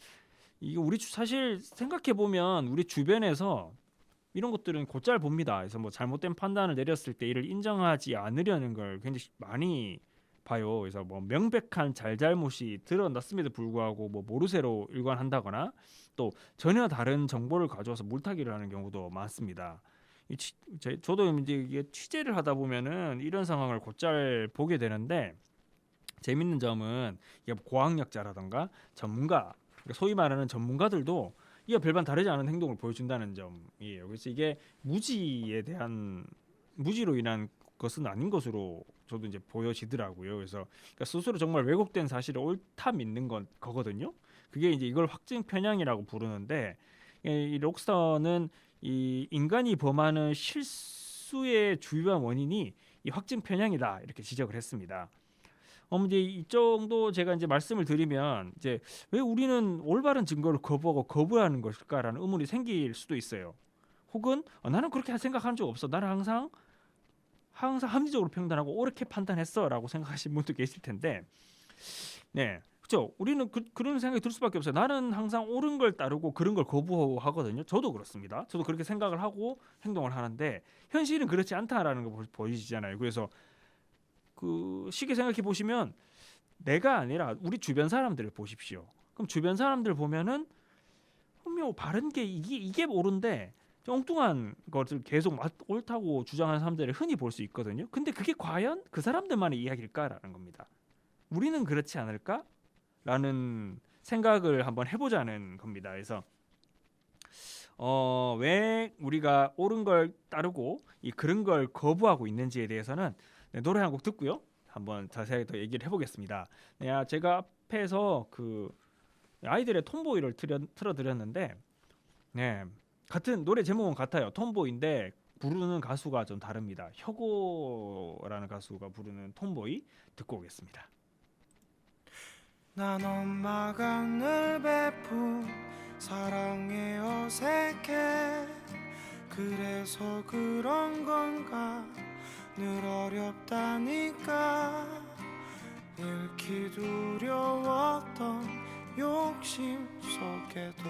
이게 우리 사실 생각해 보면 우리 주변에서 이런 것들은 곧잘 봅니다. 그래서 뭐 잘못된 판단을 내렸을 때 이를 인정하지 않으려는 걸 굉장히 많이 봐요. 그래서 뭐 명백한 잘잘못이 드러났음에도 불구하고 뭐 모르쇠로 일관한다거나 또 전혀 다른 정보를 가져와서 물타기를 하는 경우도 많습니다. 저도 이제 이게 취재를 하다 보면은 이런 상황을 곧잘 보게 되는데 재밌는 점은 이게 고학력자라던가 전문가, 소위 말하는 전문가들도 이게 별반 다르지 않은 행동을 보여준다는 점이에요. 그래서 이게 무지로 인한 것은 아닌 것으로 저도 이제 보여지더라고요. 그래서 그러니까 스스로 정말 왜곡된 사실을 옳다 믿는 거거든요. 그게 이제 이걸 확증 편향이라고 부르는데 이 록스턴은 이 인간이 범하는 실수의 주요한 원인이 이 확증 편향이다 이렇게 지적을 했습니다. 이제 이 정도 제가 이제 말씀을 드리면 이제 왜 우리는 올바른 증거를 거부하고 거부하는 것일까라는 의문이 생길 수도 있어요. 혹은 나는 그렇게 생각한 적 없어. 나는 항상 합리적으로 판단하고 옳게 판단했어라고 생각하시는 분도 계실 텐데, 네, 그렇죠. 우리는 그런 생각이 들 수밖에 없어요. 나는 항상 옳은 걸 따르고 그런 걸 거부하거든요. 저도 그렇습니다. 저도 그렇게 생각을 하고 행동을 하는데 현실은 그렇지 않다라는 거 보이시잖아요. 그래서 그 쉽게 생각해 보시면 내가 아니라 우리 주변 사람들을 보십시오. 그럼 주변 사람들 보면은 분명 바른 게 이게 옳은데 엉뚱한 것을 계속 옳다고 주장하는 사람들을 흔히 볼 수 있거든요. 근데 그게 과연 그 사람들만의 이야기일까라는 겁니다. 우리는 그렇지 않을까라는 생각을 한번 해보자는 겁니다. 그래서 왜 우리가 옳은 걸 따르고 이 그른 걸 거부하고 있는지에 대해서는 네, 노래 한 곡 듣고요. 한번 자세하게 더 얘기를 해보겠습니다. 네, 제가 앞에서 그 아이들의 톰보이를 틀어드렸는데, 네, 같은 노래 제목은 같아요. 톰보이인데 부르는 가수가 좀 다릅니다. 혁오라는 가수가 부르는 톰보이 듣고 오겠습니다. 난 엄마가 늘 베푼 사랑에 어색해. 그래서 그런 건가 늘 어렵다니까. 잃기 두려웠던 욕심 속에도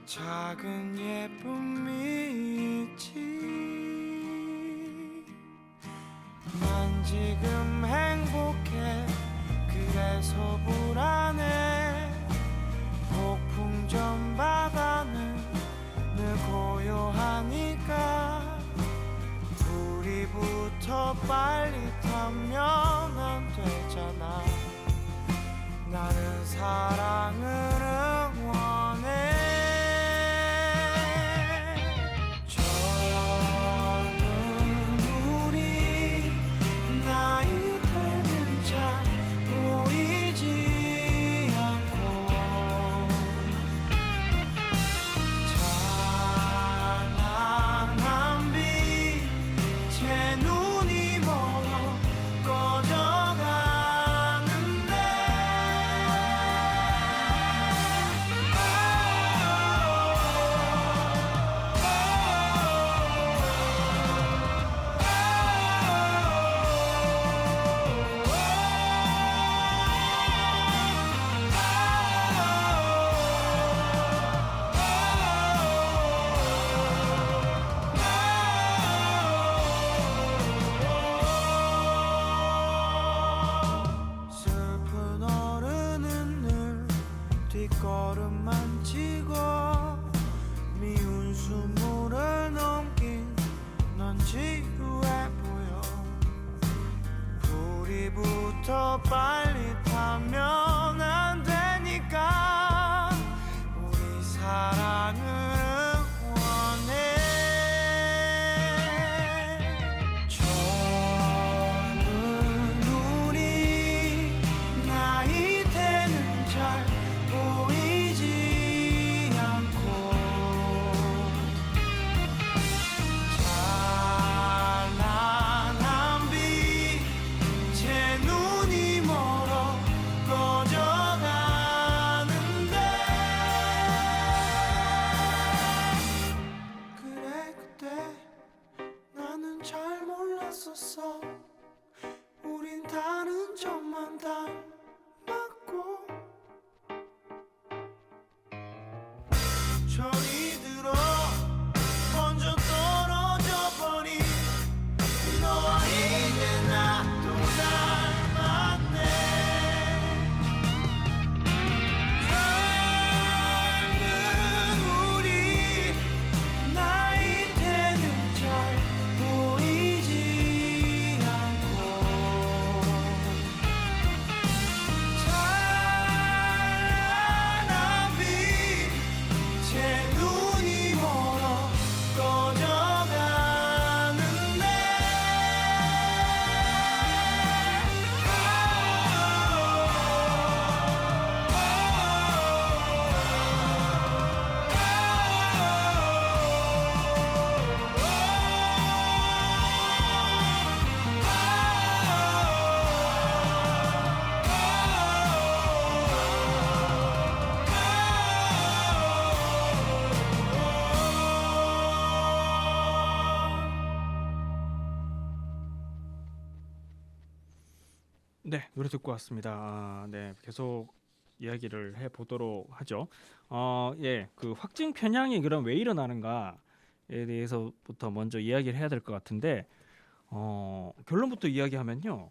작은 예쁨이 있지. 난 지금 행복해. 그래서 불안해. 폭풍전 바다는 늘 고요하니까 우리 부터 빨리 타면 안 되잖아. 나는 사랑을 응원해. 젊은 우리 나이 들면 잘 보이지 않고 찬란한 빛 제 눈이 멀어 꺼져가는데 슬픈 어른은 늘 뒷걸음만 치고 미운 수모를 넘긴 넌 지루해 보여. 우리부터 빨리 타면 안 되니까 우리 사랑을 응원해. 젊은 우리 나이 때는 잘 보이지 않고 찬란한 빛 제 눈이 멀어 꺼져가는데 그래 그때 나는 잘 몰랐었어. 우린 다른 점만 닮았고 철이 들어 먼저 떨어져 버린 너와 이제 나도 닮았네. 젊은 우리 나이 때는 잘 보이지 않고 찬란한 빛 제 눈이 멀어 꺼져가는데 네, 노래 듣고 왔습니다. 네, 계속 이야기를 해 보도록 하죠. 예, 그 확증 편향이 그럼 왜 일어나는가에 대해서부터 먼저 이야기를 해야 될 것 같은데, 결론부터 이야기하면요,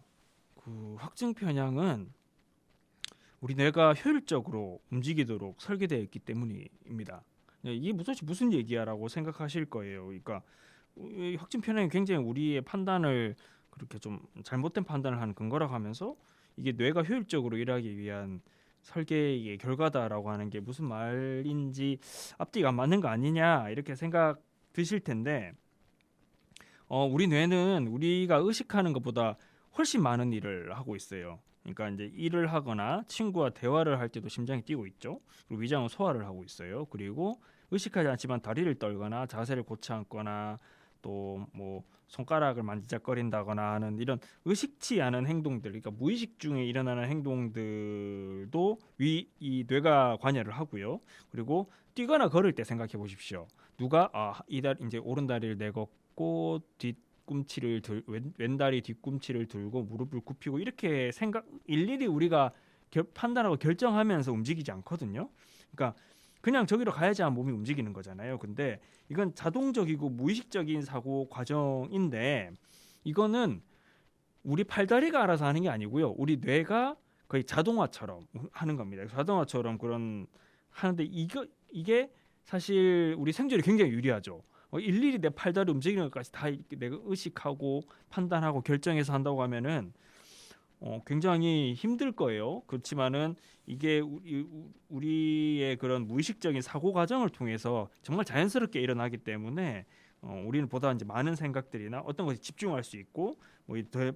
그 확증 편향은 우리 뇌가 효율적으로 움직이도록 설계되어 있기 때문입니다. 네, 이게 무슨 얘기야라고 생각하실 거예요. 그러니까 이 확증 편향이 굉장히 우리의 판단을 그렇게 좀 잘못된 판단을 하는 근거라고 하면서 이게 뇌가 효율적으로 일하기 위한 설계의 결과다라고 하는 게 무슨 말인지 앞뒤가 안 맞는 거 아니냐 이렇게 생각 드실 텐데 우리 뇌는 우리가 의식하는 것보다 훨씬 많은 일을 하고 있어요. 그러니까 이제 일을 하거나 친구와 대화를 할 때도 심장이 뛰고 있죠. 그리고 위장은 소화를 하고 있어요. 그리고 의식하지 않지만 다리를 떨거나 자세를 고쳐 앉거나 또 뭐 손가락을 만지작거린다거나 하는 이런 의식치 않은 행동들, 그러니까 무의식 중에 일어나는 행동들도 이 뇌가 관여를 하고요. 그리고 뛰거나 걸을 때 생각해 보십시오. 누가 이제 오른다리를 내걷고 뒤꿈치를 왼다리 뒤꿈치를 들고 무릎을 굽히고 이렇게 일일이 우리가 판단하고 결정하면서 움직이지 않거든요. 그러니까 그냥 저기로 가야지 하면 몸이 움직이는 거잖아요. 근데 이건 자동적이고 무의식적인 사고 과정인데 이거는 우리 팔다리가 알아서 하는 게 아니고요. 우리 뇌가 거의 자동화처럼 하는 겁니다. 자동화처럼 그런 하는데 이게 사실 우리 생존에 굉장히 유리하죠. 일일이 내 팔다리 움직이는 것까지 다 내가 의식하고 판단하고 결정해서 한다고 하면은 굉장히 힘들 거예요. 그렇지만은 이게 우리의 그런 무의식적인 사고 과정을 통해서 정말 자연스럽게 일어나기 때문에 우리는 보다 이제 많은 생각들이나 어떤 것에 집중할 수 있고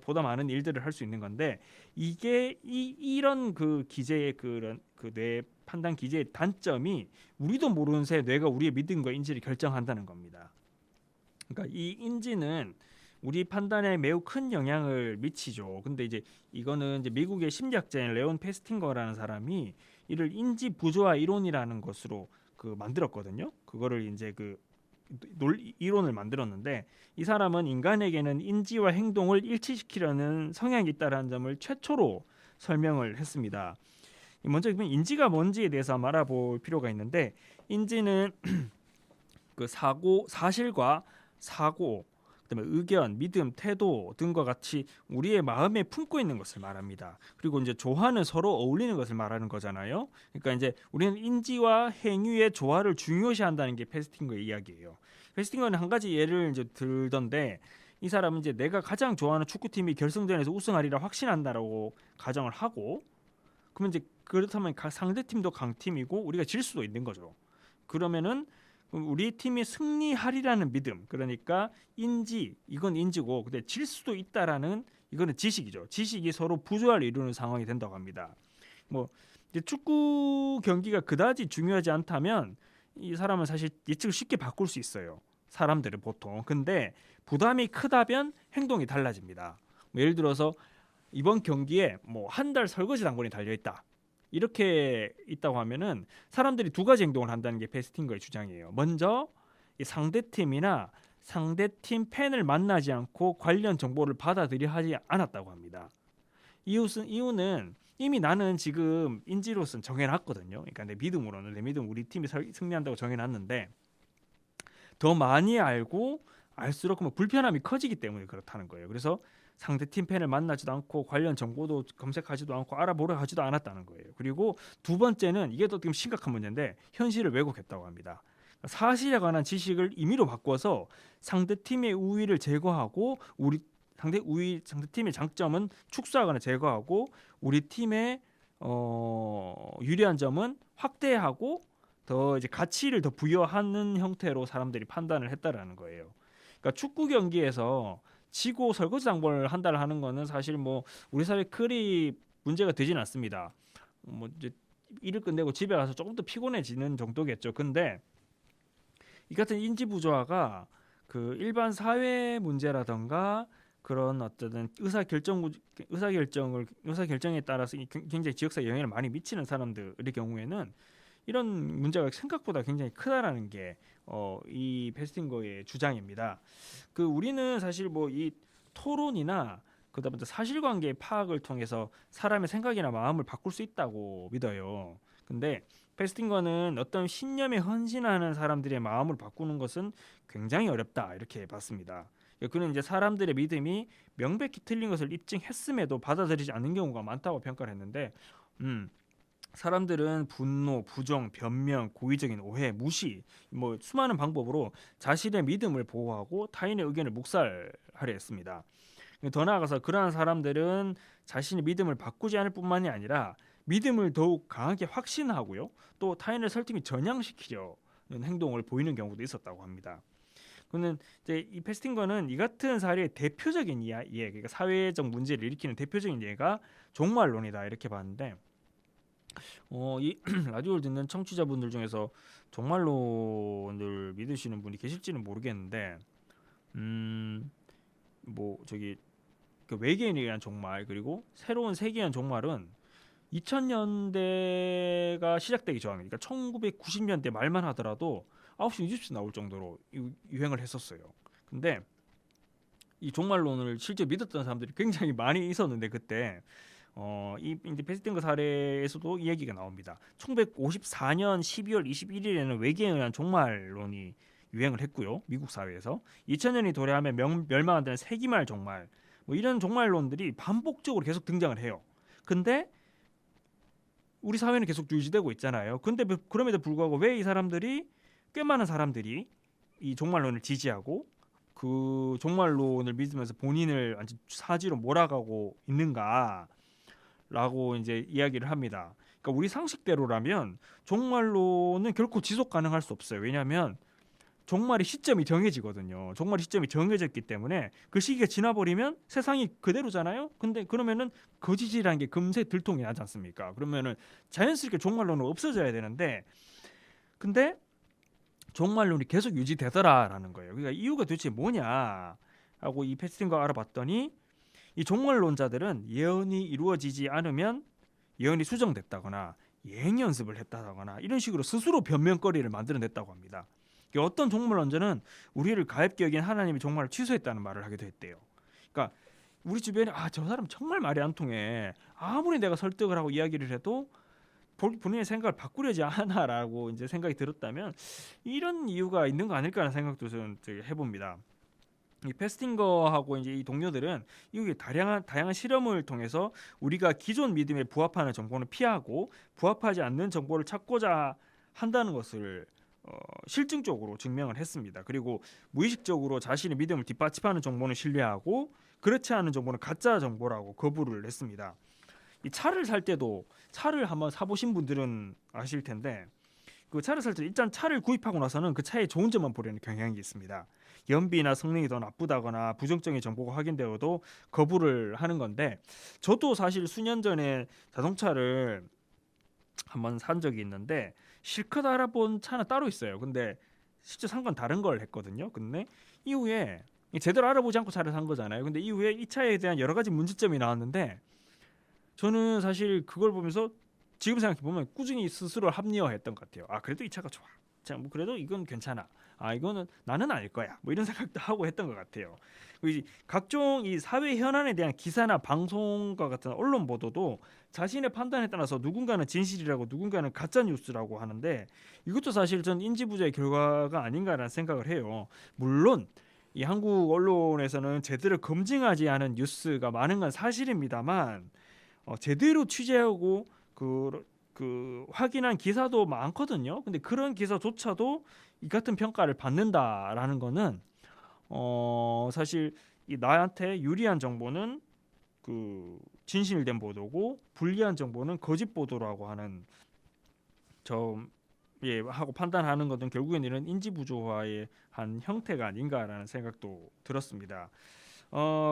보다 많은 일들을 할 수 있는 건데 이게 이런 그 기제의 그런 그 뇌 판단 기제의 단점이 우리도 모르는 새 뇌가 우리의 믿음과 인지를 결정한다는 겁니다. 그러니까 이 인지는 우리 판단에 매우 큰 영향을 미치죠. 근데 이제 이거는 이제 미국의 심리학자인 레온 페스팅거라는 사람이 이를 인지 부조화 이론이라는 것으로 만들었거든요. 그거를 이제 이론을 만들었는데 이 사람은 인간에게는 인지와 행동을 일치시키려는 성향이 있다는 점을 최초로 설명을 했습니다. 먼저 인지가 뭔지에 대해서 한번 알아볼 필요가 있는데 인지는 그 사실과 사고, 그다음에 의견, 믿음, 태도 등과 같이 우리의 마음에 품고 있는 것을 말합니다. 그리고 이제 조화는 서로 어울리는 것을 말하는 거잖아요. 그러니까 이제 우리는 인지와 행위의 조화를 중요시한다는 게 페스팅거의 이야기예요. 페스팅거는 한 가지 예를 이제 들던데 이 사람은 이제 내가 가장 좋아하는 축구팀이 결승전에서 우승하리라 확신한다라고 가정을 하고 그러면 이제 그렇다면 상대 팀도 강팀이고 우리가 질 수도 있는 거죠. 그러면은 우리 팀이 승리하리라는 믿음, 그러니까 이건 인지고 근데 질 수도 있다라는 이거는 지식이죠. 지식이 서로 부조화를 이루는 상황이 된다고 합니다. 이제 축구 경기가 그다지 중요하지 않다면 이 사람은 사실 예측을 쉽게 바꿀 수 있어요. 사람들은 보통. 근데 부담이 크다면 행동이 달라집니다. 예를 들어서 이번 경기에 한 달 설거지 당번이 달려 있다. 이렇게 있다고 하면은 사람들이 두 가지 행동을 한다는 게 페스팅거의 주장이에요. 먼저 이 상대팀이나 상대팀 팬을 만나지 않고 관련 정보를 받아들여 하지 않았다고 합니다. 이유는 이미 나는 지금 인지로서는 정해놨거든요. 그러니까 내 믿음 우리 팀이 승리한다고 정해놨는데 더 많이 알고 알수록 불편함이 커지기 때문에 그렇다는 거예요. 그래서 상대팀 팬을 만나지도 않고 관련 정보도 검색하지도 않고 알아보려 하지도 않았다는 거예요. 그리고 두 번째는 이게 또 지금 심각한 문제인데 현실을 왜곡했다고 합니다. 사실에 관한 지식을 임의로 바꿔서 상대팀의 우위를 제거하고 상대팀의 장점은 축소하거나 제거하고 우리 팀의 유리한 점은 확대하고 더 이제 가치를 더 부여하는 형태로 사람들이 판단을 했다라는 거예요. 그러니까 축구 경기에서 지고 설거지 당번을 한 달 하는 거는 사실 우리 사회 그리 문제가 되진 않습니다. 이제 일을 끝내고 집에 가서 조금 더 피곤해지는 정도겠죠. 근데 이 같은 인지 부조화가 그 일반 사회 문제라던가 그런 어떤 의사결정에 따라서 굉장히 지역사회에 영향을 많이 미치는 사람들의 경우에는 이런 문제가 생각보다 굉장히 크다라는 게 이 페스팅거의 주장입니다. 우리는 사실 이 토론이나 그다음에 사실관계 파악을 통해서 사람의 생각이나 마음을 바꿀 수 있다고 믿어요. 근데 페스팅거는 어떤 신념에 헌신하는 사람들의 마음을 바꾸는 것은 굉장히 어렵다 이렇게 봤습니다. 그는 이제 사람들의 믿음이 명백히 틀린 것을 입증했음에도 받아들이지 않는 경우가 많다고 평가를 했는데 사람들은 분노, 부정, 변명, 고의적인 오해, 무시 수많은 방법으로 자신의 믿음을 보호하고 타인의 의견을 묵살하려 했습니다. 더 나아가서 그러한 사람들은 자신의 믿음을 바꾸지 않을 뿐만이 아니라 믿음을 더욱 강하게 확신하고요. 또 타인을 설득이 전향시키려는 행동을 보이는 경우도 있었다고 합니다. 그는 이제 이 페스팅거는 이 같은 사례의 대표적인 예, 그러니까 사회적 문제를 일으키는 대표적인 예가 종말론이다 이렇게 봤는데, 이 라디오를 듣는 청취자분들 중에서 종말론을 믿으시는 분이 계실지는 모르겠는데, 뭐 저기 그 외계인에 의한 종말 그리고 새로운 세계에 의한 종말은 2000년대가 시작되기 전, 그러니까 1990년대 말만 하더라도 9시 뉴스 나올 정도로 유행을 했었어요. 근데 이 종말론을 실제 믿었던 사람들이 굉장히 많이 있었는데 그때 이 이제 페스팅거 사례에서도 이 얘기가 나옵니다. 1954년 12월 21일에는 외계인에 의한 종말론이 유행을 했고요. 미국 사회에서 2000년이 도래하면 멸망한다는 세기말 종말, 뭐 이런 종말론들이 반복적으로 계속 등장을 해요. 근데 우리 사회는 계속 유지되고 있잖아요. 근데 그럼에도 불구하고 왜 이 사람들이, 꽤 많은 사람들이 이 종말론을 지지하고 그 종말론을 믿으면서 본인을 완전 사지로 몰아가고 있는가라고 이제 이야기를 합니다. 그러니까 우리 상식대로라면 종말론은 결코 지속 가능할 수 없어요. 왜냐하면 종말의 시점이 정해지거든요. 종말의 시점이 정해졌기 때문에 그 시기가 지나버리면 세상이 그대로잖아요. 근데 그러면은 거짓이라는 게 금세 들통이 나지 않습니까? 그러면은 자연스럽게 종말론은 없어져야 되는데, 근데 종말론이 계속 유지되더라라는 거예요. 그러니까 이유가 도대체 뭐냐 하고 이 페스팅거 알아봤더니, 이 종말론자들은 예언이 이루어지지 않으면 예언이 수정됐다거나 예행 연습을 했다거나 이런 식으로 스스로 변명거리를 만들어냈다고 합니다. 어떤 종말론자는 우리를 가엾게 여긴 하나님이 종말을 취소했다는 말을 하기도 했대요. 그러니까 우리 주변에 저 사람 정말 말이 안 통해, 아무리 내가 설득을 하고 이야기를 해도 본인의 생각을 바꾸려지 않아라고 이제 생각이 들었다면 이런 이유가 있는 거 아닐까라는 생각도 저는 해봅니다. 이 페스팅거하고 이제 이 동료들은 이후에 다양한 실험을 통해서 우리가 기존 믿음에 부합하는 정보는 피하고 부합하지 않는 정보를 찾고자 한다는 것을 실증적으로 증명을 했습니다. 그리고 무의식적으로 자신의 믿음을 뒷받침하는 정보는 신뢰하고 그렇지 않은 정보는 가짜 정보라고 거부를 했습니다. 이 차를 살 때도, 차를 한번 사보신 분들은 아실 텐데, 그 차를 살 때 일단 차를 구입하고 나서는 그 차의 좋은 점만 보려는 경향이 있습니다. 연비나 성능이 더 나쁘다거나 부정적인 정보가 확인되어도 거부를 하는 건데, 저도 사실 수년 전에 자동차를 한번 산 적이 있는데 실컷 알아본 차는 따로 있어요. 근데 실제 산 건 다른 걸 했거든요. 근데 이후에 제대로 알아보지 않고 차를 산 거잖아요. 근데 이후에 이 차에 대한 여러 가지 문제점이 나왔는데, 저는 사실 그걸 보면서 지금 생각해 보면 꾸준히 스스로 합리화했던 것 같아요. 그래도 이 차가 좋아. 자, 뭐 그래도 이건 괜찮아. 이거는 나는 아닐 거야. 뭐 이런 생각도 하고 했던 것 같아요. 각종 이 사회 현안에 대한 기사나 방송과 같은 언론 보도도 자신의 판단에 따라서 누군가는 진실이라고 누군가는 가짜 뉴스라고 하는데, 이것도 사실 전 인지부조의 결과가 아닌가라는 생각을 해요. 물론 이 한국 언론에서는 제대로 검증하지 않은 뉴스가 많은 건 사실입니다만, 제대로 취재하고 그 확인한 기사도 많거든요. 근데 그런 기사조차도 이 같은 평가를 받는다라는 거는 사실 이 나한테 유리한 정보는 그 진실된 보도고 불리한 정보는 거짓 보도라고 하는 하고 판단하는 것은 결국엔 이런 인지부조화의 한 형태가 아닌가라는 생각도 들었습니다.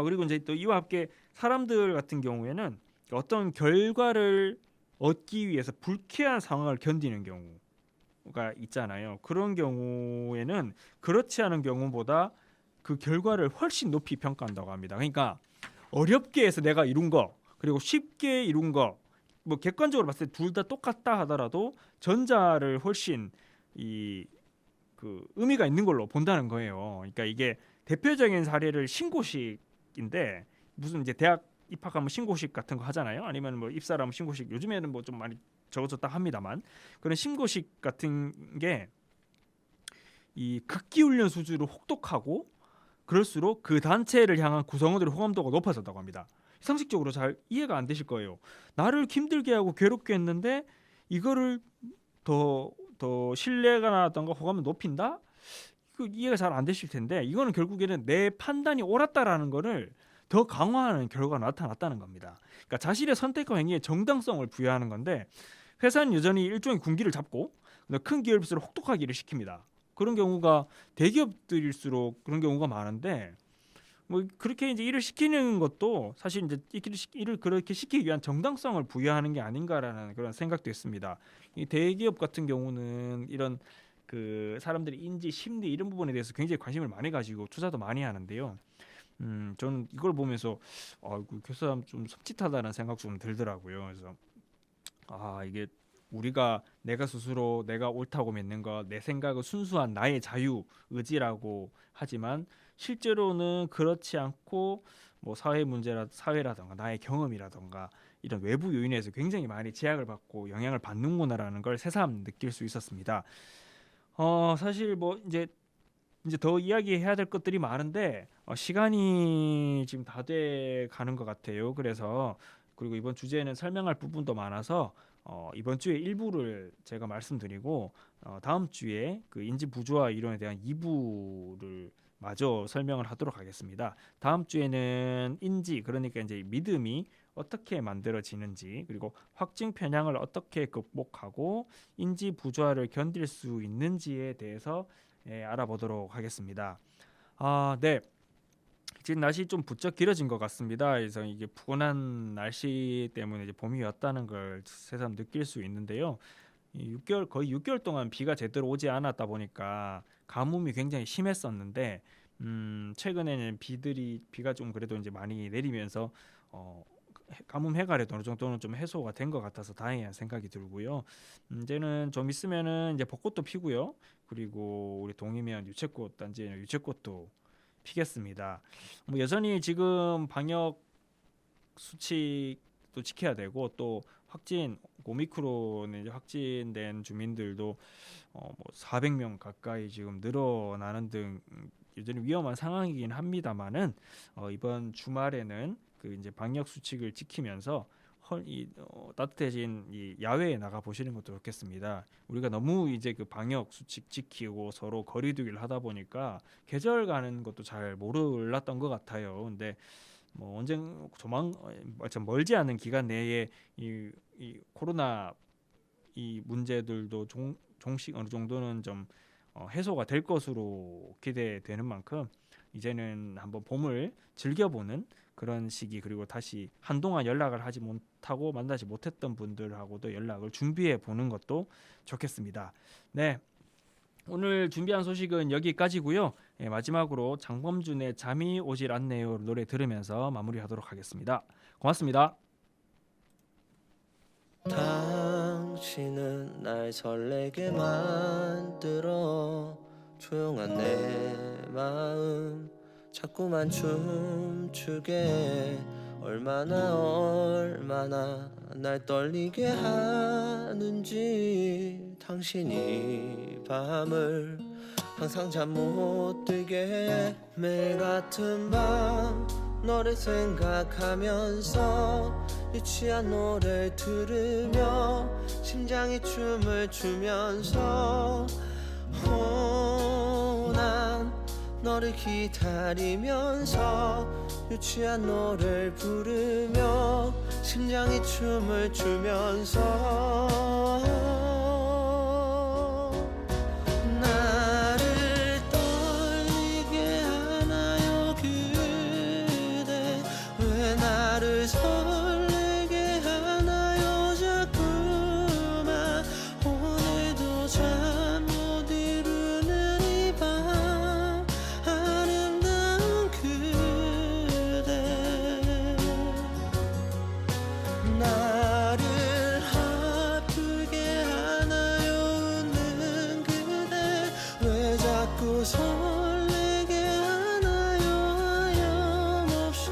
그리고 이제 또 이와 함께 사람들 같은 경우에는 어떤 결과를 얻기 위해서 불쾌한 상황을 견디는 경우가 있잖아요. 그런 경우에는 그렇지 않은 경우보다 그 결과를 훨씬 높이 평가한다고 합니다. 그러니까 어렵게 해서 내가 이룬 거 그리고 쉽게 이룬 거, 뭐 객관적으로 봤을 때 둘 다 똑같다 하더라도 전자를 훨씬 그 의미가 있는 걸로 본다는 거예요. 그러니까 이게 대표적인 사례를 신고식인데, 무슨 이제 대학 입학하면 신고식 같은 거 하잖아요. 아니면 뭐 입사하면 신고식, 요즘에는 뭐 좀 많이 적어졌다 합니다만, 그런 신고식 같은 게 이 극기훈련 수준으로 혹독하고 그럴수록 그 단체를 향한 구성원들의 호감도가 높아졌다고 합니다. 상식적으로 잘 이해가 안 되실 거예요. 나를 힘들게 하고 괴롭게 했는데 이거를 더 신뢰가 나던가 호감을 높인다? 이해가 잘 안 되실 텐데, 이거는 결국에는 내 판단이 옳았다라는 거를 더 강화하는 결과가 나타났다는 겁니다. 그러니까 자신의 선택과 행위에 정당성을 부여하는 건데 회사는 여전히 일종의 군기를 잡고 큰 기업일수록 혹독하기를 시킵니다. 그런 경우가 대기업들일수록 그런 경우가 많은데 뭐 그렇게 이제 일을 시키는 것도 사실 이제 일을 그렇게 시키기 위한 정당성을 부여하는 게 아닌가라는 그런 생각도 있습니다. 이 대기업 같은 경우는 이런 그 사람들의 인지, 심리 이런 부분에 대해서 굉장히 관심을 많이 가지고 투자도 많이 하는데요. 저는 이걸 보면서 그 사람 좀 섬찟하다는 생각 좀 들더라고요. 그래서 이게 우리가 내가 스스로 내가 옳다고 믿는 것, 내 생각은 순수한 나의 자유 의지라고 하지만 실제로는 그렇지 않고 뭐 사회라든가 나의 경험이라든가 이런 외부 요인에서 굉장히 많이 제약을 받고 영향을 받는구나라는 걸 새삼 느낄 수 있었습니다. 사실 뭐 이제 더 이야기해야 될 것들이 많은데 시간이 지금 다 돼 가는 것 같아요. 그래서 그리고 이번 주제에는 설명할 부분도 많아서 이번 주에 일부를 제가 말씀드리고 다음 주에 그 인지 부조화 이론에 대한 2부를 마저 설명을 하도록 하겠습니다. 다음 주에는 인지 그러니까 이제 믿음이 어떻게 만들어지는지 그리고 확증 편향을 어떻게 극복하고 인지 부조화를 견딜 수 있는지에 대해서 알아보도록 하겠습니다. 네. 지금 날씨 좀 부쩍 길어진 것 같습니다. 그래서 이게 푸근한 날씨 때문에 이제 봄이 왔다는 걸 새삼 느낄 수 있는데요. 거의 6개월 동안 비가 제대로 오지 않았다 보니까 가뭄이 굉장히 심했었는데 최근에는 비가 좀 그래도 이제 많이 내리면서 가뭄 해갈에도 어느 정도는 좀 해소가 된 것 같아서 다행이라는 생각이 들고요. 이제는 좀 있으면은 이제 벚꽃도 피고요. 그리고 우리 동이면 유채꽃 단지에는 유채꽃도 피겠습니다. 뭐 여전히 지금 방역 수칙도 지켜야 되고 또 오미크론에 확진된 주민들도 뭐 400명 가까이 지금 늘어나는 등 여전히 위험한 상황이긴 합니다만은 이번 주말에는 그 이제 방역 수칙을 지키면서 따뜻해진 이 야외에 나가 보시는 것도 좋겠습니다. 우리가 너무 이제 그 방역 수칙 지키고 서로 거리두기를 하다 보니까 계절 가는 것도 잘 몰랐던 것 같아요. 근데 뭐 멀지 않은 기간 내에 이 코로나 이 문제들도 종식 어느 정도는 좀 해소가 될 것으로 기대되는 만큼 이제는 한번 봄을 즐겨보는 그런 시기 그리고 다시 한동안 연락을 하지 못하고 만나지 못했던 분들하고도 연락을 준비해 보는 것도 좋겠습니다. 네, 오늘 준비한 소식은 여기까지고요. 마지막으로 장범준의 잠이 오질 않네요 노래 들으면서 마무리하도록 하겠습니다. 고맙습니다. 당신은 날 설레게 만들어 조용한 내 마음 자꾸만 춤추게 얼마나 날 떨리게 하는지 당신이 밤을 항상 잠 못 들게 해 매일 같은 밤 너를 생각하면서 유치한 노래를 들으며 심장이 춤을 추면서 난 너를 기다리면서 유치한 노래를 부르며 심장이 춤을 추면서 나를 떨리게 하나요 그대 왜 나를 설레게 하나요 자꾸만 오늘도 잠 못 이루는 이 밤 아름다운 그대 나를 아프게 하나요 웃는 그대 왜 자꾸 설레게 하나요 하염없이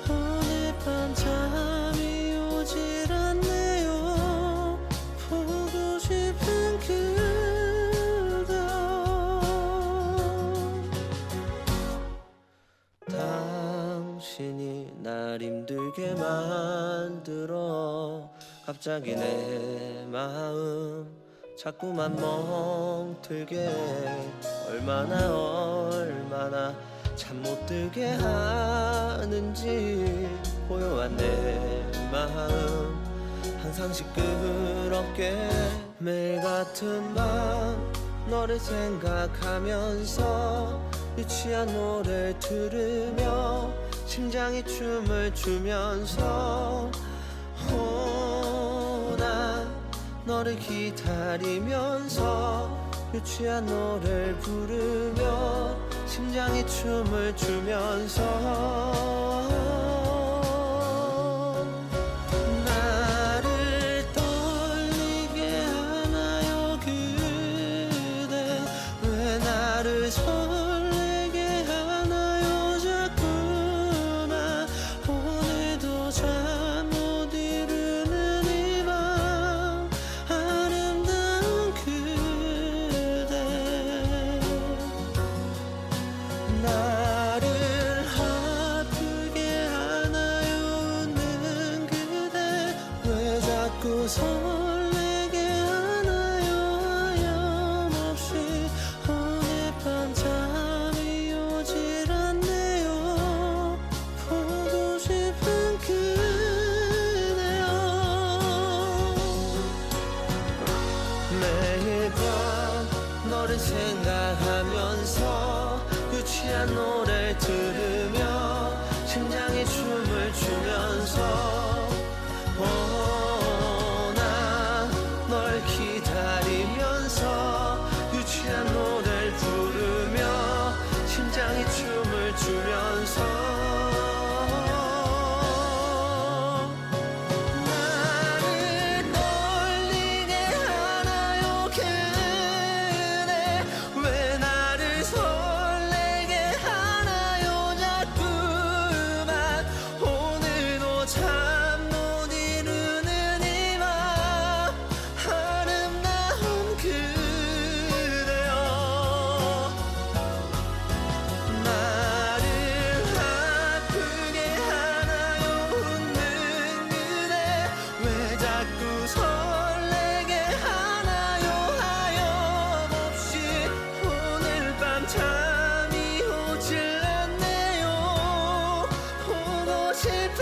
오늘 밤 잠이 오질 않네요 보고 싶은 그대 당신이 날 힘들게 만들어 갑자기 내 마음 자꾸만 멍들게 얼마나 잠 못 들게 하는지 건지 고요한 내 마음 항상 시끄럽게 매일 같은 밤 너를 생각하면서 유치한 노래를 들으며 심장이 춤을 추면서 난 너를 기다리면서 유치한 노래를 부르며 심장이 춤을 추면서 나를 떨리게 하나요 그대 왜 나를 설레게 하나요 자꾸만 오늘도 잠 못 이루는 이 밤 아름다운 그대 나를 아프게 하나요 웃는 그대 왜 자꾸 설레게 하나요 하염없이 오늘 밤 잠이 오질 않네요 보고 싶은 그대여 매일 밤 너를 생각하면서 유치한 노래를 들으며 심장이 춤을 추면서 난 널 기다리면서 유치한 노래를 부르며 심장이 춤을 추면서 나를 떨리게 하나요 그대 왜 나를 설레게 하나요 자꾸만 오늘도 잠 못 이루는 이 밤 아름다운 그대여 나를 아프게 하나요 웃는 그대 왜 자꾸 설레게 하나요 하염없이 오늘 밤 잠이 오질 않네요 보고 싶은